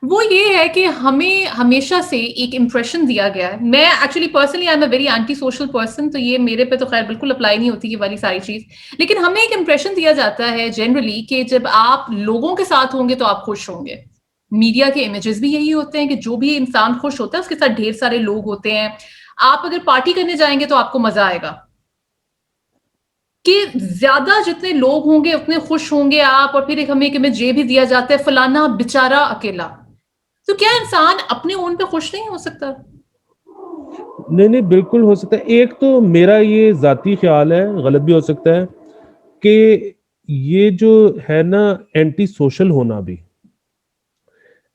वो ये है कि हमें हमेशा से एक इम्प्रेशन दिया गया है। मैं actually personally I am a very anti social person, तो ये मेरे पे तो खैर बिल्कुल अप्लाई नहीं होती ये वाली सारी चीज। लेकिन हमें एक इम्प्रेशन दिया जाता है जनरली कि जब आप लोगों के साथ होंगे तो आप खुश होंगे। मीडिया के इमेजेस भी यही होते हैं कि जो भी इंसान खुश होता है उसके साथ ढेर सारे लोग होते हैं। आप अगर पार्टी करने जाएंगे तो आपको मजा आएगा, कि ज्यादा जितने लोग होंगे उतने खुश होंगे आप। और फिर एक हमें एक इमेज ये भी दिया जाता है, फलाना बेचारा अकेला। तो क्या इंसान अपने ओन पे खुश नहीं हो सकता? नहीं नहीं, बिल्कुल हो सकता है। एक तो मेरा ये जाती ख्याल है, गलत भी हो सकता है, कि ये जो है ना एंटी सोशल होना भी,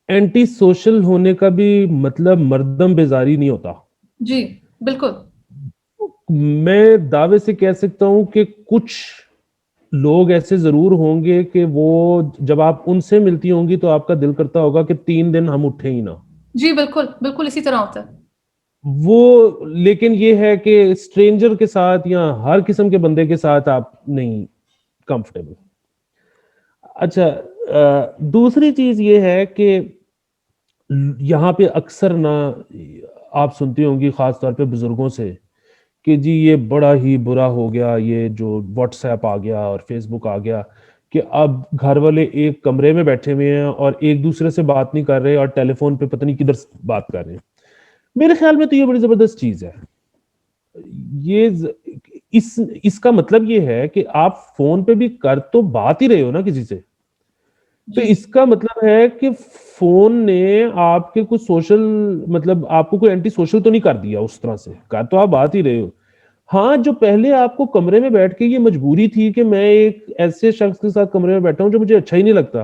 एंटी सोशल होने का भी मतलब मर्दम बेजारी नहीं होता। जी बिल्कुल। मैं दावे से कह सकता हूं कि कुछ लोग ऐसे जरूर होंगे कि वो जब आप उनसे मिलती होंगी तो आपका दिल करता होगा कि 3 दिन हम उठे ही ना। जी बिल्कुल बिल्कुल इसी तरह होता है। वो लेकिन ये है कि स्ट्रेंजर के साथ या हर किस्म के बंदे के साथ आप नहीं कंफर्टेबल। अच्छा, दूसरी चीज ये है कि यहाँ पे अक्सर ना आप सुनती होंगी खास तौर पे बुजुर्गों से कि जी ये बड़ा ही बुरा हो गया, ये जो व्हाट्सएप आ गया और फेसबुक आ गया, कि अब घर वाले एक कमरे में बैठे हुए हैं और एक दूसरे से बात नहीं कर रहे और टेलीफोन पे पता नहीं किधर बात कर रहे हैं। मेरे ख्याल में तो ये बड़ी जबरदस्त चीज है। ये ज- इसका मतलब ये है कि आप फोन पे भी कर तो बात ही रहे हो ना किसी से। तो जी इसका मतलब है कि फोन ने आपके कुछ सोशल, मतलब आपको कोई एंटी सोशल तो नहीं कर दिया, उस तरह से कर तो आप बात ही रहे हो। हाँ, जो पहले आपको कमरे में बैठ के ये मजबूरी थी कि मैं एक ऐसे शख्स के साथ कमरे में बैठा हूं जो मुझे अच्छा ही नहीं लगता,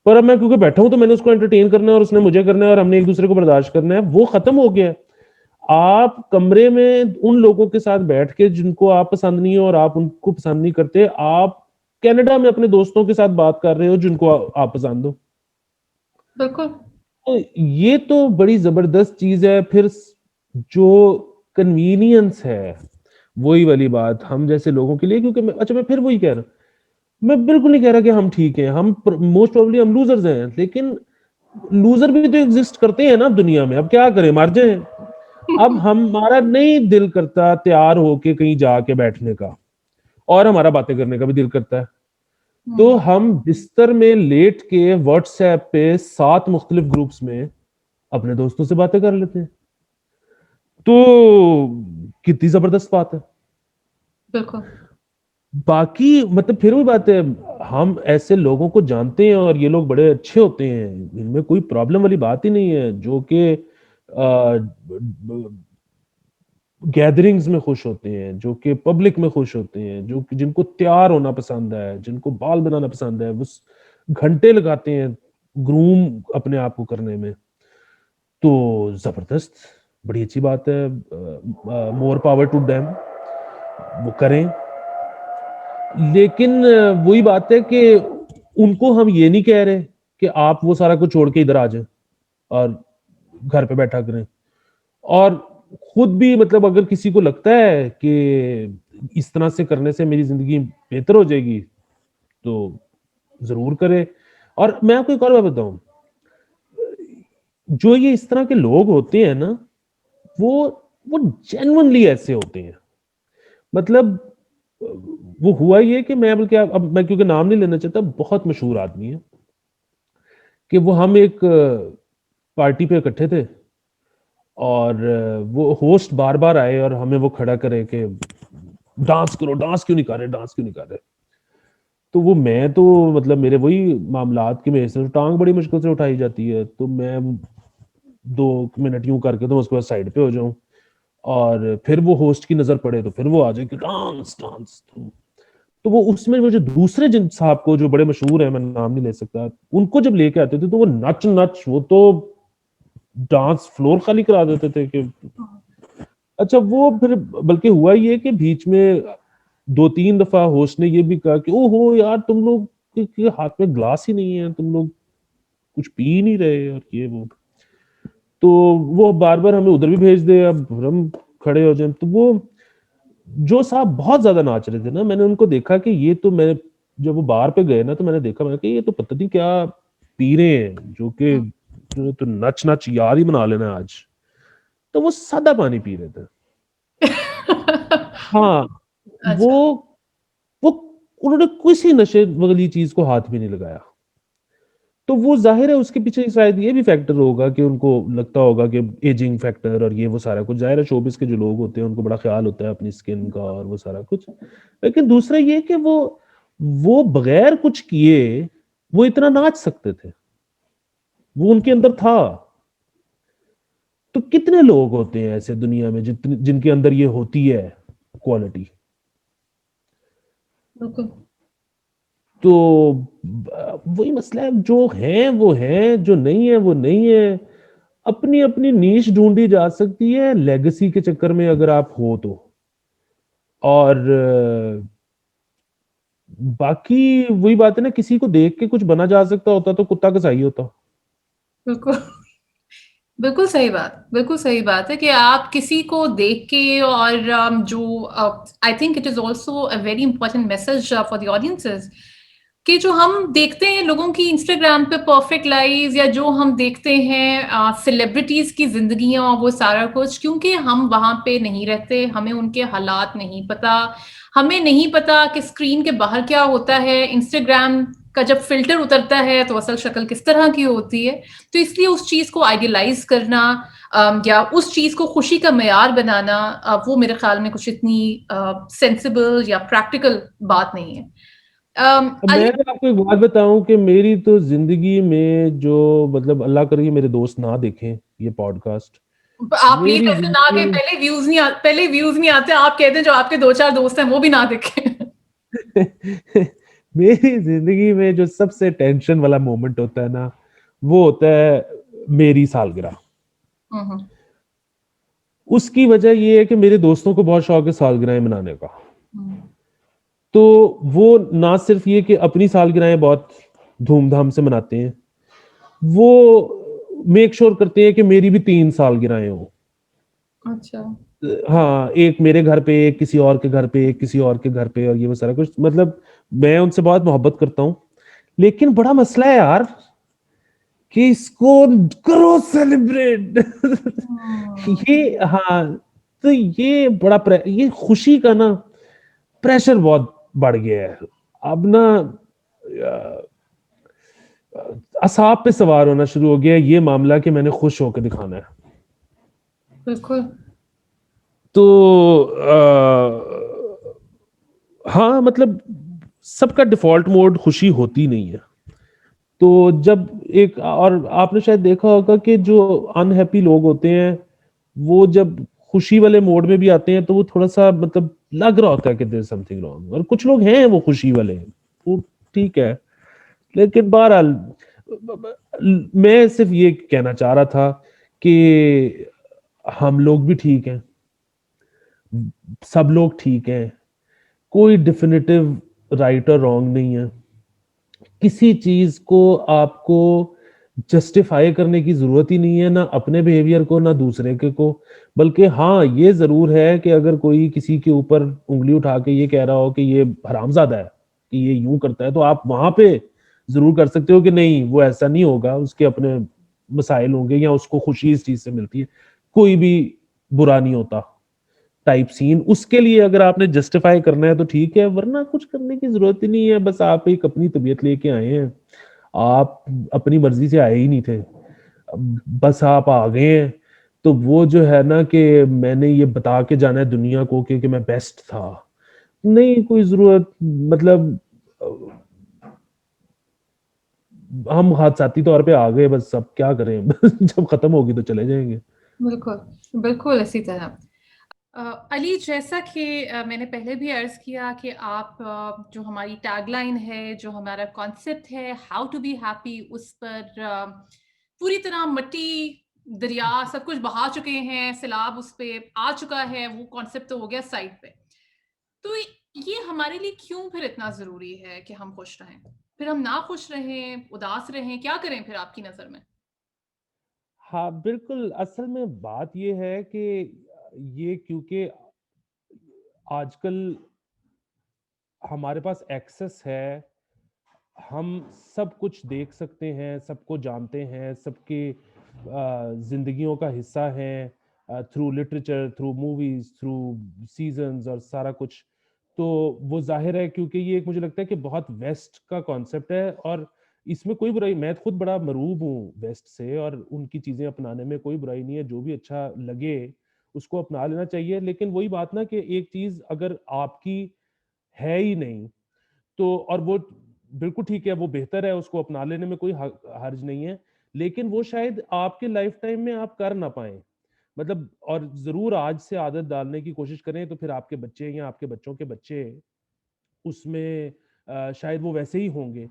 पर अब मैं क्योंकि बैठा हूं तो मैंने उसको एंटरटेन करना है और उसने मुझे करना है और हमने एक दूसरे को बर्दाश्त करना है, वो खत्म हो गया है। आप कमरे में उन लोगों के साथ बैठ के जिनको आप पसंद नहीं हो और आप उनको पसंद नहीं करते, आप कनाडा में अपने दोस्तों के साथ बात कर रहे हो जिनको आप पसंद हो। बिल्कुल। तो ये तो बड़ी जबरदस्त चीज है। फिर जो कन्वीनियंस है, वही वाली बात हम जैसे लोगों के लिए, क्योंकि अच्छा मैं फिर वही कह रहा हूं, मैं बिल्कुल नहीं कह रहा कि हम ठीक हैं, हम मोस्ट प्रोबेबली हम लूजर्स हैं, लेकिन लूजर भी तो एग्जिस्ट करते हैं ना दुनिया में, अब क्या करें, मर जाए। अब हमारा नहीं दिल करता तैयार होके कहीं जाके बैठने का, और हमारा बातें करने का भी दिल करता है, तो हम्म, हम बिस्तर में लेट के व्हाट्सएप पे 7 मुख्तलिफ ग्रुप्स में अपने दोस्तों से बातें कर लेते हैं। तो कितनी जबरदस्त बात है। बिल्कुल बाकी मतलब फिर भी बात है, हम ऐसे लोगों को जानते हैं और ये लोग बड़े अच्छे होते हैं, इनमें कोई प्रॉब्लम वाली बात ही नहीं है, जो कि गैदरिंग्स में खुश होते हैं, जो कि पब्लिक में खुश होते हैं, जो जिनको तैयार होना पसंद है, जिनको बाल बनाना पसंद है, वो घंटे लगाते हैं ग्रूम अपने आप को करने में। तो जबरदस्त, बड़ी अच्छी बात है, मोर पावर टू देम, वो करें। लेकिन वही बात है कि उनको हम ये नहीं कह रहे कि आप वो सारा कुछ छोड़ के इधर आ जाए और घर पे बैठा करें। और खुद भी मतलब अगर किसी को लगता है कि इस तरह से करने से मेरी जिंदगी बेहतर हो जाएगी तो जरूर करे। और मैं आपको एक और बात बताऊं, जो ये इस तरह के लोग होते हैं ना, वो वो जेन्युइनली ऐसे होते हैं। मतलब वो हुआ ये कि मैं, बल्कि अब मैं क्योंकि नाम नहीं लेना चाहता, बहुत मशहूर आदमी है, कि वो हम एक पार्टी पे इकट्ठे थे और वो होस्ट बार बार आए और हमें वो खड़ा करे कि डांस करो, डांस क्यों नहीं कर रहे, डांस क्यों नहीं कर रहे। तो वो मैं तो मतलब मेरे वही मामलात की वजह से टांग बड़ी मुश्किल से उठाई जाती है, तो मैं 2 मिनट यूं करके तो उसके बाद साइड पे हो जाऊं और फिर वो होस्ट की नजर पड़े तो फिर वो आ जाए कि डांस डांस। तो वो उसमें वो जो दूसरे जिन साहब को जो बड़े मशहूर है, मैं नाम नहीं ले सकता, उनको जब लेके आते थे तो वो नच नच, वो तो डांस फ्लोर खाली करा देते थे कि अच्छा। वो फिर बल्कि हुआ ये कि बीच में 2-3 दफा होस्ट ने ये भी कहा कि ओहो यार, तुम लोग के हाथ में ग्लास ही नहीं है, तुम लोग कुछ पी ही नहीं रहे और ये वो। तो वो बार बार हमें उधर भी भेज दे, अब हम खड़े हो जाए। तो वो जो साहब बहुत ज्यादा नाच रहे थे ना, मैंने उनको देखा कि ये तो, मैं जब वो बार पे गए ना तो मैंने देखा, मैंने कहा ये तो पता नहीं क्या पी रहे हैं, जो कि तो नच नच याद ही बना लेना आज। तो वो सादा पानी पी रहे थे। हाँ, वो अच्छा। वो उन्होंने किसी नशे वाली चीज को हाथ भी नहीं लगाया। तो वो जाहिर है उसके पीछे शायद ये भी फैक्टर होगा कि उनको लगता होगा कि एजिंग फैक्टर और ये वो सारा कुछ, जाहिर है शोबिस के जो लोग होते हैं उनको बड़ा ख्याल होता है अपनी स्किन का और वो सारा कुछ। लेकिन दूसरा ये कि वो बगैर कुछ किए वो इतना नाच सकते थे, वो उनके अंदर था। तो कितने लोग होते हैं ऐसे दुनिया में जितने जिनके अंदर ये होती है क्वालिटी। बिल्कुल। तो वही मसला है, जो है वो है, जो नहीं है वो नहीं है। अपनी अपनी नीश ढूंढी जा सकती है लेगेसी के चक्कर में अगर आप हो तो। और बाकी वही बात है ना, किसी को देख के कुछ बना जा सकता होता तो कुत्ता कसाई होता। बिल्कुल। बिल्कुल सही बात, बिल्कुल सही बात है कि आप किसी को देख के और जो I think it is also a very important message for the audiences कि जो हम देखते हैं लोगों की इंस्टाग्राम पे परफेक्ट लाइव्स, या जो हम देखते हैं सेलिब्रिटीज की जिंदगियां और वो सारा कुछ, क्योंकि हम वहां पे नहीं रहते, हमें उनके हालात नहीं पता, हमें नहीं पता कि स्क्रीन के बाहर क्या होता है, इंस्टाग्राम का जब फिल्टर उतरता है तो असल शक्ल किस तरह की होती है। तो इसलिए उस चीज को आइडियलाइज करना या उस चीज को खुशी का मेयार बनाना, वो मेरे ख्याल में कुछ इतनी सेंसिबल या प्रैक्टिकल बात नहीं है। अब मैं आइए। तो आपको एक बात बताऊं कि मेरी तो जिंदगी में जो, मतलब अल्लाह करे मेरे दोस्त ना देखें ये पॉडकास्ट। आप प्लीज मेरी ऐसे ना कहें, जिंदगी पहले व्यूज नहीं आते, आप कहते हैं जो आपके 2-4 दोस्त हैं वो भी ना देखें। मेरी जिंदगी में जो सबसे टेंशन वाला मोमेंट होता है ना, वो होता है मेरी सालगिरह। हम्म। उसकी वजह ये है कि मेरे दोस्तों को बहुत शौक है सालगिरह मनाने का। हम्म। तो वो ना सिर्फ ये कि अपनी सालगिरह बहुत धूमधाम से मनाते हैं, वो मेक श्योर करते हैं कि मेरी भी 3 सालगिरह हो। अच्छा। हाँ, एक मेरे घर पे, एक किसी और के घर पे, एक किसी और के घर पे, और ये वो सारा कुछ। मतलब मैं उनसे बहुत मोहब्बत करता हूँ, लेकिन बड़ा मसला है यार कि इसको करो सेलिब्रेट। हम्म। ये, हाँ, तो ये ये खुशी का ना प्रेशर बहुत बढ़ गया है अब ना। असाब पे सवार होना शुरू हो गया है ये मामला कि मैंने खुश होकर दिखाना है। बिल्कुल। तो हाँ, मतलब सबका डिफॉल्ट मोड खुशी होती नहीं है। तो जब और आपने शायद देखा होगा कि जो अनहैप्पी लोग होते हैं, वो जब खुशी वाले मोड में भी आते हैं तो वो थोड़ा सा मतलब लग रहा होता है कि देयर इज समथिंग रॉन्ग, और कुछ लोग हैं वो खुशी वाले, वो ठीक है। लेकिन बहरहाल मैं सिर्फ ये कहना चाह रहा था कि हम लोग भी ठीक हैं, सब लोग ठीक हैं, कोई डिफिनिटिव राइट और रॉन्ग नहीं है। किसी चीज को आपको जस्टिफाई करने की जरूरत ही नहीं है, ना अपने बिहेवियर को ना दूसरे के को। बल्कि हाँ, ये जरूर है कि अगर कोई किसी के ऊपर उंगली उठा के ये कह रहा हो कि ये हरामजादा है, कि ये यूं करता है, तो आप वहां पे जरूर कर सकते हो कि नहीं वो ऐसा नहीं होगा, उसके अपने मसाइल होंगे या उसको खुशी इस चीज से मिलती है, कोई भी बुरा नहीं होता टाइप सीन। उसके लिए अगर आपने जस्टिफाई करना है तो ठीक है, वरना कुछ करने की जरूरत ही नहीं है। बस आप एक अपनी तबीयत लेके आए हैं, आप अपनी मर्जी से आए ही नहीं थे, बस आप आ गए हैं। तो वो जो है ना कि मैंने ये बता के जाना है दुनिया को कि मैं बेस्ट था, नहीं कोई जरूरत। मतलब हम हादसाती तौर पे आ गए, बस अब क्या करें जब खत्म होगी तो चले जाएंगे। बिल्कुल, बिल्कुल इसी तरह। अली, जैसा कि मैंने पहले भी अर्ज़ किया कि आप जो हमारी टैगलाइन है, जो हमारा कॉन्सेप्ट है हाउ टू बी हैप्पी, उस पर पूरी तरह मट्टी, दरिया सब कुछ बहा चुके हैं, सैलाब उस पे आ चुका है, वो कॉन्सेप्ट तो हो गया साइड पे। तो ये हमारे लिए क्यों फिर इतना ज़रूरी है कि हम खुश रहें? फिर हम ना खुश रहें, उदास रहें, क्या करें फिर आपकी नज़र में? हाँ बिल्कुल, असल में बात ये है कि ये क्योंकि आजकल हमारे पास एक्सेस है, हम सब कुछ देख सकते हैं, सबको जानते हैं, सबके जिंदगियों का हिस्सा हैं, through literature, through movies, through seasons और सारा कुछ। तो वो जाहिर है, क्योंकि ये एक मुझे लगता है कि बहुत वेस्ट का कॉन्सेप्ट है, और इसमें कोई बुराई, मैं खुद बड़ा मरूब हूँ वेस्ट से, और उनकी चीजें अपनाने में कोई बुराई नहीं है, जो भी अच्छा लगे उसको अपना लेना चाहिए। लेकिन वही बात ना कि एक चीज अगर आपकी है ही नहीं तो, और वो बिल्कुल ठीक है, वो बेहतर है, उसको अपना लेने में कोई हर्ज नहीं है, लेकिन वो शायद आपके लाइफ टाइम में आप कर ना पाए। मतलब और जरूर आज से आदत डालने की कोशिश करें तो फिर आपके बच्चे या आपके बच्चों के बच्चे उसमें शायद वो वैसे ही होंगे।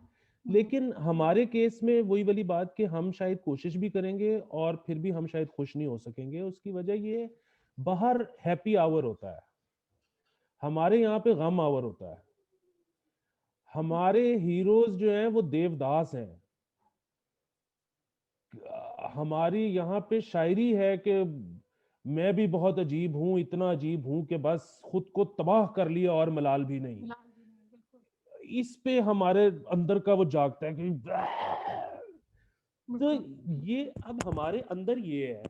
लेकिन हमारे केस में वही वाली बात कि हम शायद कोशिश भी करेंगे और फिर भी हम शायद खुश नहीं हो सकेंगे। उसकी वजह ये, बाहर हैप्पी आवर होता है, हमारे यहाँ पे गम आवर होता है। हमारे हीरोज जो हैं वो देवदास हैं। हमारी यहाँ पे शायरी है कि मैं भी बहुत अजीब हूं, इतना अजीब हूं कि बस खुद को तबाह कर लिया और मलाल भी नहीं। बिल्कुल, बिल्कुल, इस पे हमारे अंदर का वो जागता है कि तो बिल्कुल। ये अब हमारे अंदर ये है,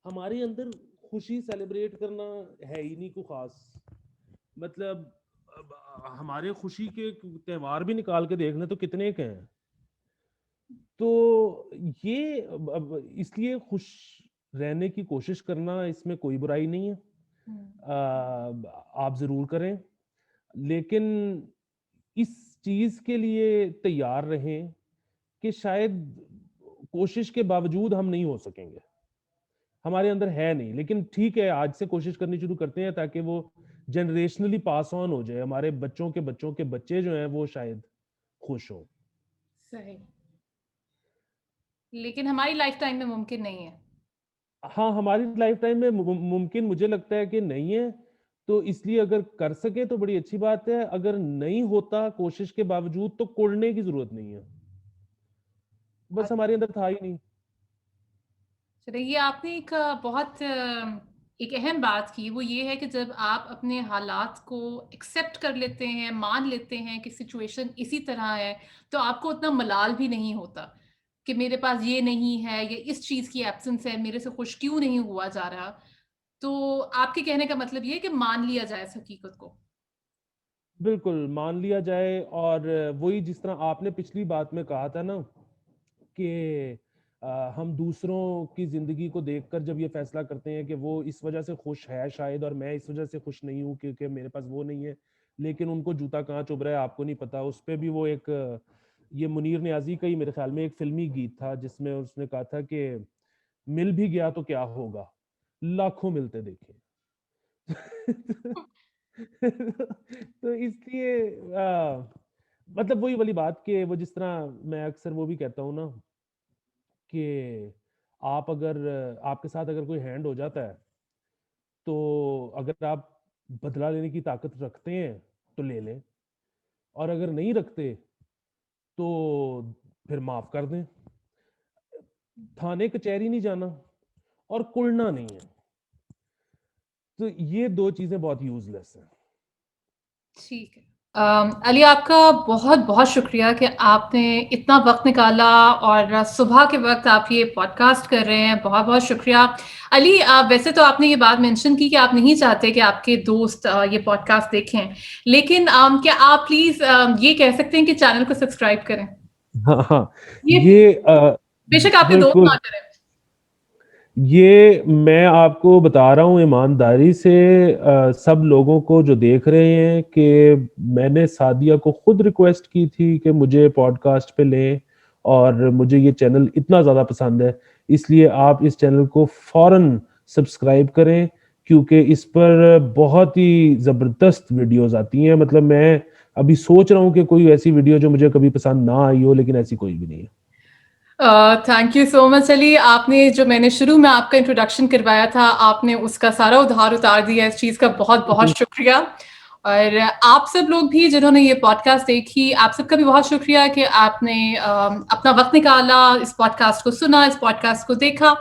हमारे अंदर खुशी सेलिब्रेट करना है ही नहीं कोई खास। मतलब अब हमारे खुशी के त्योहार भी निकाल के देखने तो कितने के हैं। तो ये अब इसलिए खुश रहने की कोशिश करना, इसमें कोई बुराई नहीं है। हुँ। आप जरूर करें, लेकिन इस चीज के लिए तैयार रहें कि शायद कोशिश के बावजूद हम नहीं हो सकेंगे, हमारे अंदर है नहीं। लेकिन ठीक है, आज से कोशिश करनी शुरू करते हैं ताकि वो जनरेशनली पास ऑन हो जाए, हमारे बच्चों के बच्चों के बच्चे जो हैं वो शायद खुश हो। सही। लेकिन हमारी लाइफ टाइम में मुमकिन नहीं है। हाँ, हमारी लाइफ टाइम में मुमकिन मुझे लगता है कि नहीं है। तो इसलिए अगर कर सके तो बड़ी अच्छी बात है, अगर नहीं होता कोशिश के बावजूद तो कोड़ने की जरूरत नहीं है, बस हमारे अंदर था ही नहीं। चलिए, ये आपने एक बहुत एक अहम बात की, वो ये है कि जब आप अपने हालात को एक्सेप्ट कर लेते हैं, मान लेते हैं कि सिचुएशन इसी तरह है, तो आपको उतना मलाल भी नहीं होता कि मेरे पास ये नहीं है, या इस चीज़ की एब्सेंस है, मेरे से खुश क्यों नहीं हुआ जा रहा। तो आपके कहने का मतलब ये है कि मान लिया जाए इस हकीकत को। बिल्कुल मान लिया जाए, और वही जिस तरह आपने पिछली बात में कहा था ना कि हम दूसरों की जिंदगी को देखकर जब ये फैसला करते हैं कि वो इस वजह से खुश है शायद, और मैं इस वजह से खुश नहीं हूँ क्योंकि मेरे पास वो नहीं है, लेकिन उनको जूता कहाँ चुभ रहा है आपको नहीं पता। उस पे भी वो एक ये मुनीर नियाजी का ही मेरे ख्याल में एक फिल्मी गीत था जिसमें उसने कहा था कि मिल भी गया तो क्या होगा, लाखों मिलते देखे। तो इसलिए मतलब वही वाली बात कि वो जिस तरह मैं अक्सर वो भी कहता हूँ ना कि आप अगर आपके साथ अगर कोई हैंड हो जाता है, तो अगर आप बदला लेने की ताकत रखते हैं तो ले लें, और अगर नहीं रखते तो फिर माफ कर दें। थाने कचहरी नहीं जाना और कुड़ना नहीं है, तो ये दो चीजें बहुत यूजलेस हैं। ठीक है। अली, आपका बहुत बहुत शुक्रिया कि आपने इतना वक्त निकाला और सुबह के वक्त आप ये पॉडकास्ट कर रहे हैं। बहुत बहुत शुक्रिया। अली, वैसे तो आपने ये बात मेंशन की कि आप नहीं चाहते कि आपके दोस्त ये पॉडकास्ट देखें, लेकिन क्या आप प्लीज ये कह सकते हैं कि चैनल को सब्सक्राइब करें? हाँ हाँ, ये ये बेशक आपके दोस्त बिल्कुल, ना करें। ये मैं आपको बता रहा हूँ ईमानदारी से, सब लोगों को जो देख रहे हैं, कि मैंने सादिया को खुद रिक्वेस्ट की थी कि मुझे पॉडकास्ट पे लें, और मुझे ये चैनल इतना ज़्यादा पसंद है, इसलिए आप इस चैनल को फौरन सब्सक्राइब करें, क्योंकि इस पर बहुत ही ज़बरदस्त वीडियोस आती हैं। मतलब मैं अभी सोच रहा हूँ कि कोई ऐसी वीडियो जो मुझे कभी पसंद ना आई हो, लेकिन ऐसी कोई भी नहीं है। Thank you so much Ali. आपने जो मैंने शुरू में आपका इंट्रोडक्शन करवाया था, आपने उसका सारा उधार उतार दिया। इस चीज़ का बहुत बहुत शुक्रिया। और आप सब लोग भी जिन्होंने ये पॉडकास्ट देखी, आप सबका भी बहुत शुक्रिया कि आपने अपना वक्त निकाला, इस पॉडकास्ट को सुना, इस पॉडकास्ट को देखा।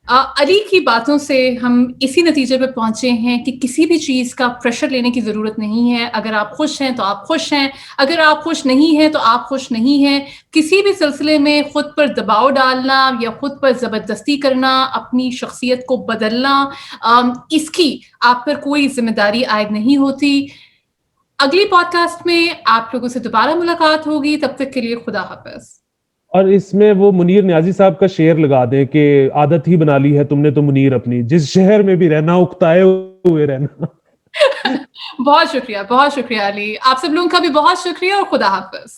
अली की बातों से हम इसी नतीजे पे पहुंचे हैं कि किसी भी चीज़ का प्रेशर लेने की ज़रूरत नहीं है। अगर आप खुश हैं तो आप खुश हैं, अगर आप खुश नहीं हैं तो आप खुश नहीं हैं। किसी भी सिलसिले में खुद पर दबाव डालना या खुद पर ज़बरदस्ती करना, अपनी शख्सियत को बदलना, इसकी आप पर कोई जिम्मेदारी आयद नहीं होती। अगली पॉडकास्ट में आप लोगों से दोबारा मुलाकात होगी। तब तक के लिए खुदा हाफ़िज़। और इसमें वो मुनीर न्याजी साहब का शेर लगा दें कि आदत ही बना ली है तुमने तो मुनीर अपनी, जिस शहर में भी रहना उकताए हुए रहना। बहुत शुक्रिया अली। आप सब लोगों का भी बहुत शुक्रिया और खुदा हाफ़िज़।